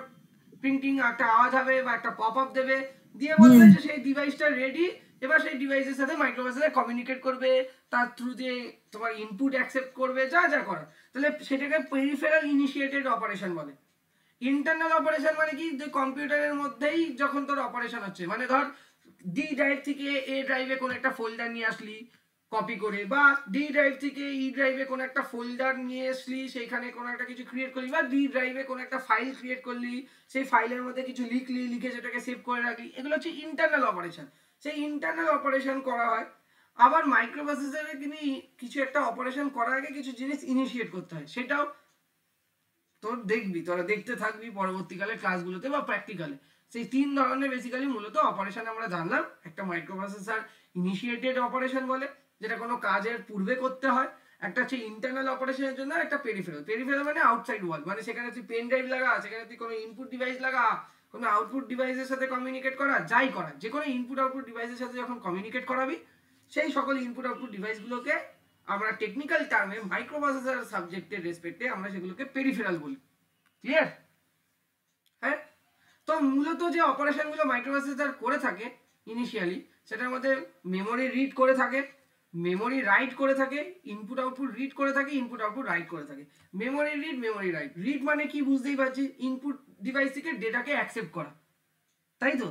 প্রিন্টিং একটা আওয়াজ হবে বা একটা পপআপ দেবে, দিয়ে বলবে যে সেই ডিভাইসটা রেডি। এবার সেই ডিভাইসের সাথে মাইক্রোপ্রসেসর কমিউনিকেট করবে, তার থ্রু দিয়ে তোমার ইনপুট অ্যাকসেপ্ট করবে, যা যা করা, তাহলে সেটাকে পেরিফেরাল ইনিশিয়েটেড অপারেশন বলে। ইন্টারনাল অপারেশন মানে কি, যে কম্পিউটারের মধ্যেই যখন তোর অপারেশন হচ্ছে, মানে ধর ডি ড্রাইভ থেকে এ ড্রাইভে কোন একটা ফোল্ডার নিয়ে আসলি কপি করে, বা ডি ড্রাইভ থেকে ই ড্রাইভে কোন একটা ফোল্ডার নিয়ে আসলি, সেইখানে কোন একটা কিছু ক্রিয়েট করলি, বা ডি ড্রাইভে কোন একটা ফাইল ক্রিয়েট করলি, সেই ফাইলের মধ্যে কিছু লিখে সেটাকে সেভ করে রাখলি, এগুলো হচ্ছে ইন্টারনাল অপারেশন। সেই ইন্টারনাল অপারেশন করা হয়। আবার মাইক্রোপ্রসেসরে কিন্তু কিছু একটা অপারেশন করার আগে কিছু জিনিস ইনিশিয়েট করতে হয়, সেটাও তোর দেখবি, তোরা দেখতে থাকবি পরবর্তীকালে ক্লাসগুলোতে বা প্র্যাকটিক্যালে। সেই 3 ধরনের বেসিক্যালি মূলত অপারেশন আমরা জানলাম। একটা মাইক্রোপ্রসেসর ইনিশিয়েটেড অপারেশন বলে, যেটা কোনো কাজের পূর্বে করতে হয়। একটা হচ্ছে ইন্টারনাল অপারেশনের জন্য, একটা পেরিফেরাল মানে আউটসাইড ওয়ার্ল্ড, মানে সেখানে তুই পেন ড্রাইভ লাগা, সেখানে তুই কোনো ইনপুট ডিভাইস লাগা, কোনো আউটপুট ডিভাইসের সাথে কমিউনিকেট করা, যাই করা, যে কোনো ইনপুট আউটপুট ডিভাইসের সাথে যখন কমিউনিকেট করাবি, সেই সকল ইনপুট আউটপুট ডিভাইসগুলোকে আমরা টেকনিক্যাল টার্মে মাইক্রোপ্রসেসর সাবজেক্টের রেসপেক্টে আমরা সেগুলোকে পেরিফেরাল বলি। ক্লিয়ার? হ্যাঁ, তো মূলত যে অপারেশনগুলো মাইক্রোপ্রসেসর করে থাকে ইনিশিয়ালি, সেটার মধ্যে মেমোরি রিড করে থাকে, মেমোরি রাইট করে থাকে, ইনপুট আউটপুট রিড করে থাকে, ইনপুট আউটপুট রাইট করে থাকে। Memory read, memory right. Read মানে কি বুঝতেই পারছি, ইনপুট ডিভাইস থেকে ডেটাকে অ্যাকসেপ্ট করা, তাই তো।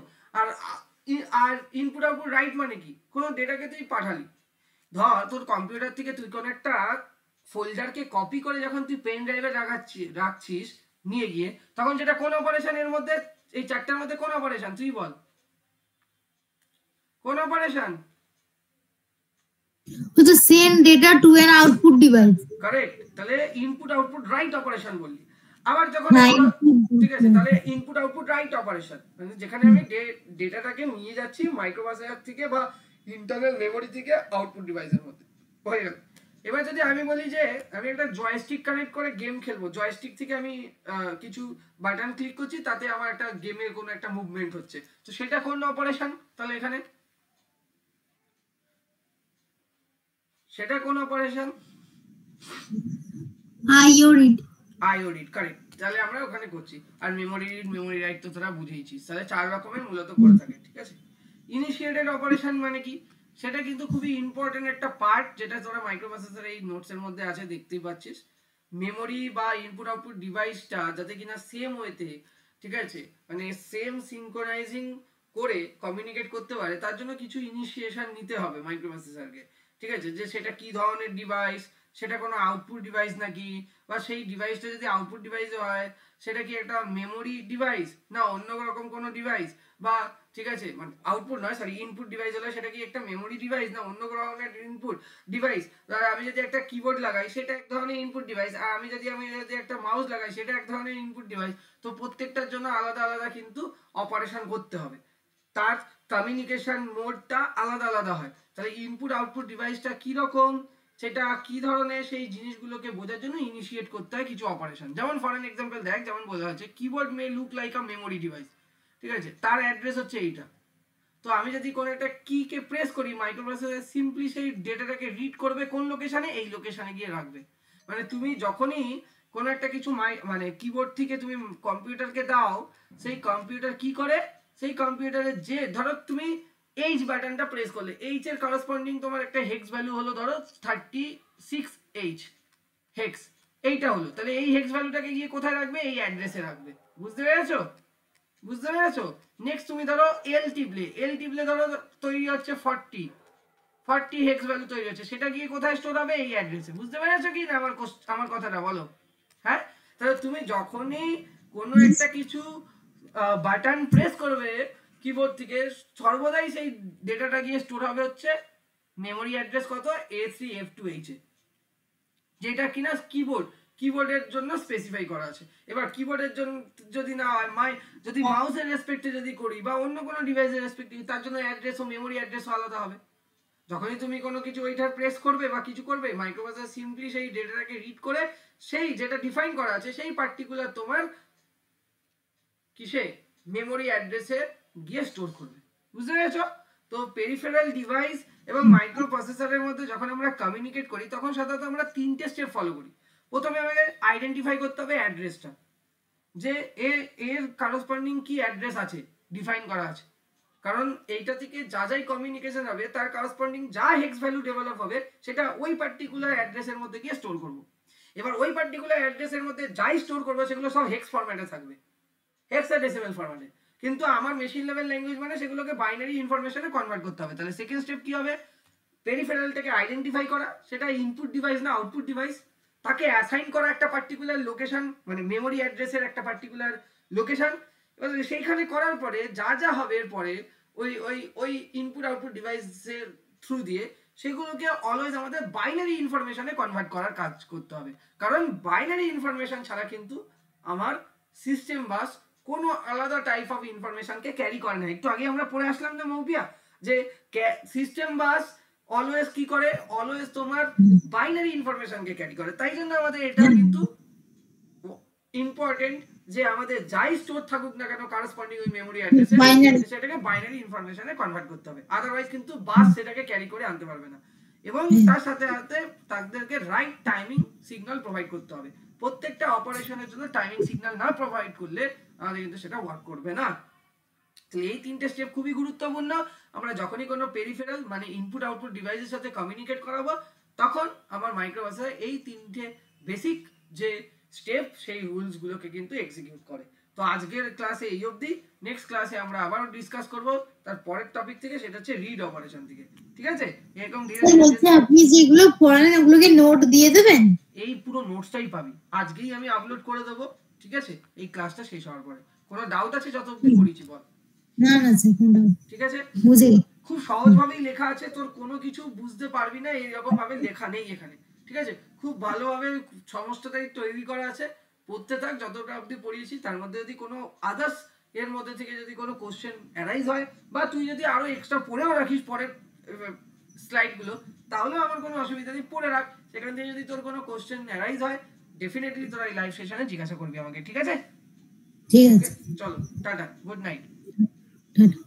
আর ইনপুট আউটপুট রাইট মানে কি, কোনো ডেটাকে তুই পাঠালি, ধর তোর কম্পিউটার থেকে তুই কোনো একটা ফোল্ডারকে কপি করে যখন তুই পেন ড্রাইভে রাখছিস নিয়ে গিয়ে, তখন যেটা কোন অপারেশন, এর মধ্যে এই 4টার মধ্যে কোন অপারেশন তুই বল, কোন operation? to send data to an output device. Correct, তাহলে ইনপুট আউটপুট রাইট অপারেশন বললি। আবার যখন ঠিক আছে, তাহলে ইনপুট আউটপুট রাইট অপারেশন মানে যেখানে আমি ডেটাটাকে নিয়ে যাচ্ছি মাইক্রোপ্রসেসর থেকে বা ইন্টারনাল মেমোরি থেকে আউটপুট ডিভাইসের মধ্যে, হয়ে গেল। এবার যদি আমি বলি যে আমি একটা জয়স্টিক কানেক্ট করে গেম খেলবো, জয়স্টিক থেকে আমি কিছু বাটন ক্লিক করছি, তাতে আমার একটা গেমের কোনো একটা মুভমেন্ট হচ্ছে, তো সেটা কোন অপারেশন? তাহলে এখানে সেটা কোন operation? IO read. IO read, correct. তাহলে আমরা ওখানে করছি। আর মেমোরি রিড, মেমোরি রাইট তো তোরা বুঝেইছিস। তাহলে 4 রকমের মূলত করে থাকে, ঠিক আছে। ইনিশিয়েটেড অপারেশন মানে কি, সেটা কিন্তু খুবই ইম্পর্টেন্ট একটা পার্ট, যেটা তোরা মাইক্রোপ্রসেসরের এই নোটসের মধ্যে আছে, দেখতেই পাচ্ছিস। মেমোরি বা ইনপুট আউটপুট ডিভাইসটা যাতে কিনা সেম ওয়েতে ঠিক আছে, মানে সেম সিনক্রোনাইজিং করে কমিউনিকেট করতে পারে, তার জন্য কিছু ইনিশিয়েশন নিতে হবে মাইক্রোপ্রসেসরকে। ঠিক আছে, যে সেটা কি ধরনের ডিভাইস, সেটা কোনো আউটপুট ডিভাইস নাকি, বা সেই ডিভাইসটা যদি আউটপুট ডিভাইস হয় সেটা কি একটা মেমোরি ডিভাইস না অন্য রকম কোনো ডিভাইস, বা ঠিক আছে মানে আউটপুট নয় সরি ইনপুট ডিভাইস হলে সেটা কি একটা মেমোরি ডিভাইস না অন্য ধরনের ইনপুট ডিভাইস। আমি যদি একটা কিবোর্ড লাগাই সেটা এক ধরনের ইনপুট ডিভাইস, আর আমি যদি একটা মাউস লাগাই সেটা এক ধরনের ইনপুট ডিভাইস। তো প্রত্যেকটার জন্য আলাদা আলাদা কিন্তু অপারেশন করতে হবে, তার কমিউনিকেশন মোডটা আলাদা আলাদা হয়। তাহলে ইনপুট আউটপুট ডিভাইসটা কি রকম, সেটা কি ধরনের, সেই জিনিসগুলোকে বোঝার জন্য ইনিশিয়েট করতে হয় কিছু অপারেশন। যেমন ফর অ্যান এক্সাম্পল দেখ, যেমন বোঝা যাচ্ছে কিবোর্ড মে লুক লাইক আ মেমোরি ডিভাইস। ঠিক আছে, তার অ্যাড্রেস হচ্ছে এইটা। তো আমি যদি কোনো একটা কি কে প্রেস করি, মাইক্রোপ্রসেসর সিম্পলি সেই ডেটাটাকে রিড করবে কোন লোকেশনে, এই লোকেশনে গিয়ে রাখবে। মানে তুমি যখনই কোনো একটা কিছু মানে কিবোর্ড থেকে তুমি কম্পিউটারকে দাও, সেই কম্পিউটার কি করে, সেই কম্পিউটারের যে ধরো তুমি এইচ বাটনটা প্রেস করলে, এইচ এর করসপন্ডিং তোমার একটা হেক্স ভ্যালু হলো ধরো 36H হেক্স, এইটা হলো। তাহলে এই হেক্স ভ্যালুটাকে গিয়ে কোথায় রাখবে, এই অ্যাড্রেসে রাখবে। বুঝতে পেরেছো? বুঝতে পেরেছো? নেক্সট তুমি ধরো এল টিপলে ধরো তৈরি হচ্ছে 40 হেক্স ভ্যালু তৈরি হচ্ছে, সেটা গিয়ে কোথায় স্টোর হবে, এই অ্যাড্রেসে। বুঝতে পেরেছো কি না আমার কথাটা বলো? হ্যাঁ, তাহলে তুমি যখনই কোনো একটা কিছু বাটন প্রেস করবে কিবোর্ড থেকে, সর্বদাই সেই ডেটাটা গিয়ে স্টোর হবে হচ্ছে মেমোরি অ্যাড্রেস কত, A3F2H এ, যেটা কিনা কিবোর্ডের জন্য স্পেসিফাই করা আছে। এবার কিবোর্ডের জন্য যদি না হয়, যদি মাউসের রেসপেক্টে যদি করি বা অন্য কোনো ডিভাইসের রেসপেক্টে, তার জন্য অ্যাড্রেস ও মেমোরি অ্যাড্রেসও আলাদা হবে। যখনই তুমি কোনো কিছু ওইটার প্রেস করবে বা কিছু করবে, মাইক্রোপ্রসেসর সিম্পলি সেই ডেটাটাকে রিড করে সেই যেটা ডিফাইন করা আছে সেই পার্টিকুলার তোমার কিসে মেমোরি অ্যাড্রেসে গিয়ে স্টোর করবে। বুঝতে পেরেছো? তো পেরিফেরাল ডিভাইস এবং মাইক্রোপ্রসেসরের মধ্যে যখন আমরা কমিউনিকেট করি তখন সাধারণত আমরা তিনটে স্টেপ ফলো করি। প্রথমে আমাদের আইডেন্টিফাই করতে হবে অ্যাড্রেসটা, যে এর করসপন্ডিং কি অ্যাড্রেস আছে, ডিফাইন করা আছে। কারণ এইটা থেকে যা যাই কমিউনিকেশন হবে তার করসপন্ডিং যা হেক্স ভ্যালু ডেভেলপ হবে সেটা ওই পার্টিকুলার অ্যাড্রেসের মধ্যে গিয়ে স্টোর করব। এবার ওই পার্টিকুলার অ্যাড্রেসের মধ্যে যাই স্টোর করবো সেগুলো সব হেক্স ফরম্যাটে থাকবে, হেক্সাডেসিমাল ফরম্যাটে। কিন্তু আমার মেশিন লেভেল ল্যাঙ্গুয়েজ মানে সেগুলোকে বাইনারি ইনফরমেশনে কনভার্ট করতে হবে। তাহলে সেকেন্ড স্টেপ কি হবে, পেরিফেরালটাকে আইডেন্টিফাই করা, সেটা ইনপুট ডিভাইস না আউটপুট ডিভাইস, তাকে অ্যাসাইন করা একটা পার্টিকুলার লোকেশন, মানে মেমোরি অ্যাড্রেসের একটা পার্টিকুলার লোকেশন। এবার সেইখানে করার পরে যা যা হবে এরপরে ওই ওই ওই ইনপুট আউটপুট ডিভাইসের থ্রু দিয়ে সেগুলোকে অলওয়েজ আমাদের বাইনারি ইনফরমেশনে কনভার্ট করার কাজ করতে হবে। কারণ বাইনারি ইনফরমেশন ছাড়া কিন্তু আমার সিস্টেম বাস কোনো আলাদা টাইপ অফ ইনফরমেশনকে ক্যারি করে না। একটু আগে আমরা পড়ে আসলাম না মৌপিয়া, যে সিস্টেম বাস অলওয়েজ কি করে, অলওয়েজ তোমার বাইনারি ইনফরমেশনকে ক্যারি করে। তাই জন্য আমাদের এটা কিন্তু ইম্পর্টেন্ট যে আমাদের যাই স্টোর থাকুক না কেন করসপন্ডিং ওই মেমোরি অ্যাড্রেসে, সেটাকে বাইনারি ইনফরমেশনে কনভার্ট করতে হবে। আদারওয়াইজ কিন্তু বাস সেটাকে ক্যারি করে আনতে পারবে না। এবং তার সাথে সাথে তাদেরকে রাইট টাইমিং সিগন্যাল প্রোভাইড করতে হবে। প্রত্যেকটা অপারেশনের জন্য টাইমিং সিগন্যাল না প্রোভাইড করলে আমাদের কিন্তু সেটা ওয়ার্ক করবে না। তো এই তিনটে স্টেপ খুবই গুরুত্বপূর্ণ। আমরা যখনই কোনো পেরিফেরাল মানে ইনপুট আউটপুট ডিভাইসের সাথে কমিউনিকেট করাবো তখন আমার মাইক্রোপ্রসেসর এই তিনটে বেসিক যে স্টেপ সেই রুলস গুলোকে কিন্তু এক্সিকিউট করে। তো আজকের ক্লাসে এই অবধি। নেক্সট ক্লাসে আমরা আবারও ডিসকাস করব তার পরের টপিক থেকে, সেটা হচ্ছে রিড অপারেশন থেকে। ঠিক আছে, এরকম আপনি যেগুলো পড়ালেন ওগুলোকে নোট দিয়ে দেবেন, এই পুরো নোটসটাই পাবি, আজকেই আমি আপলোড করে দেবো। ঠিক আছে, এই ক্লাসটা শেষ হওয়ার পরে। কোনো ডাউট আছে যত অবধি পড়িয়েছি বল? না না স্যার কোনো ডাউট। ঠিক আছে, বুঝে খুব সহজভাবেই লেখা আছে, তোর কোনো কিছু বুঝতে পারবি না এইরকম ভাবে লেখা নেই এখানে। ঠিক আছে, খুব ভালোভাবে সমস্তটাই তৈরি করা আছে। পড়তে থাক, যতটা অবধি পড়িয়েছি তার মধ্যে যদি কোনো আদার্স এর মধ্যে থেকে যদি কোনো কোশ্চেন অ্যারাইজ হয় বা তুই যদি আরো এক্সট্রা পড়েও রাখিস পরের স্লাইডগুলো, তাহলেও আমার কোনো অসুবিধা নেই, পড়ে রাখ। সেখান থেকে যদি তোর কোনো কোশ্চেন অ্যারাইজ হয় ডেফিনেটলি তোরা এই লাইভ সেশনে জিজ্ঞাসা করবি আমাকে। ঠিক আছে, ঠিক আছে, চলো টাটা, গুড নাইট। টাটা।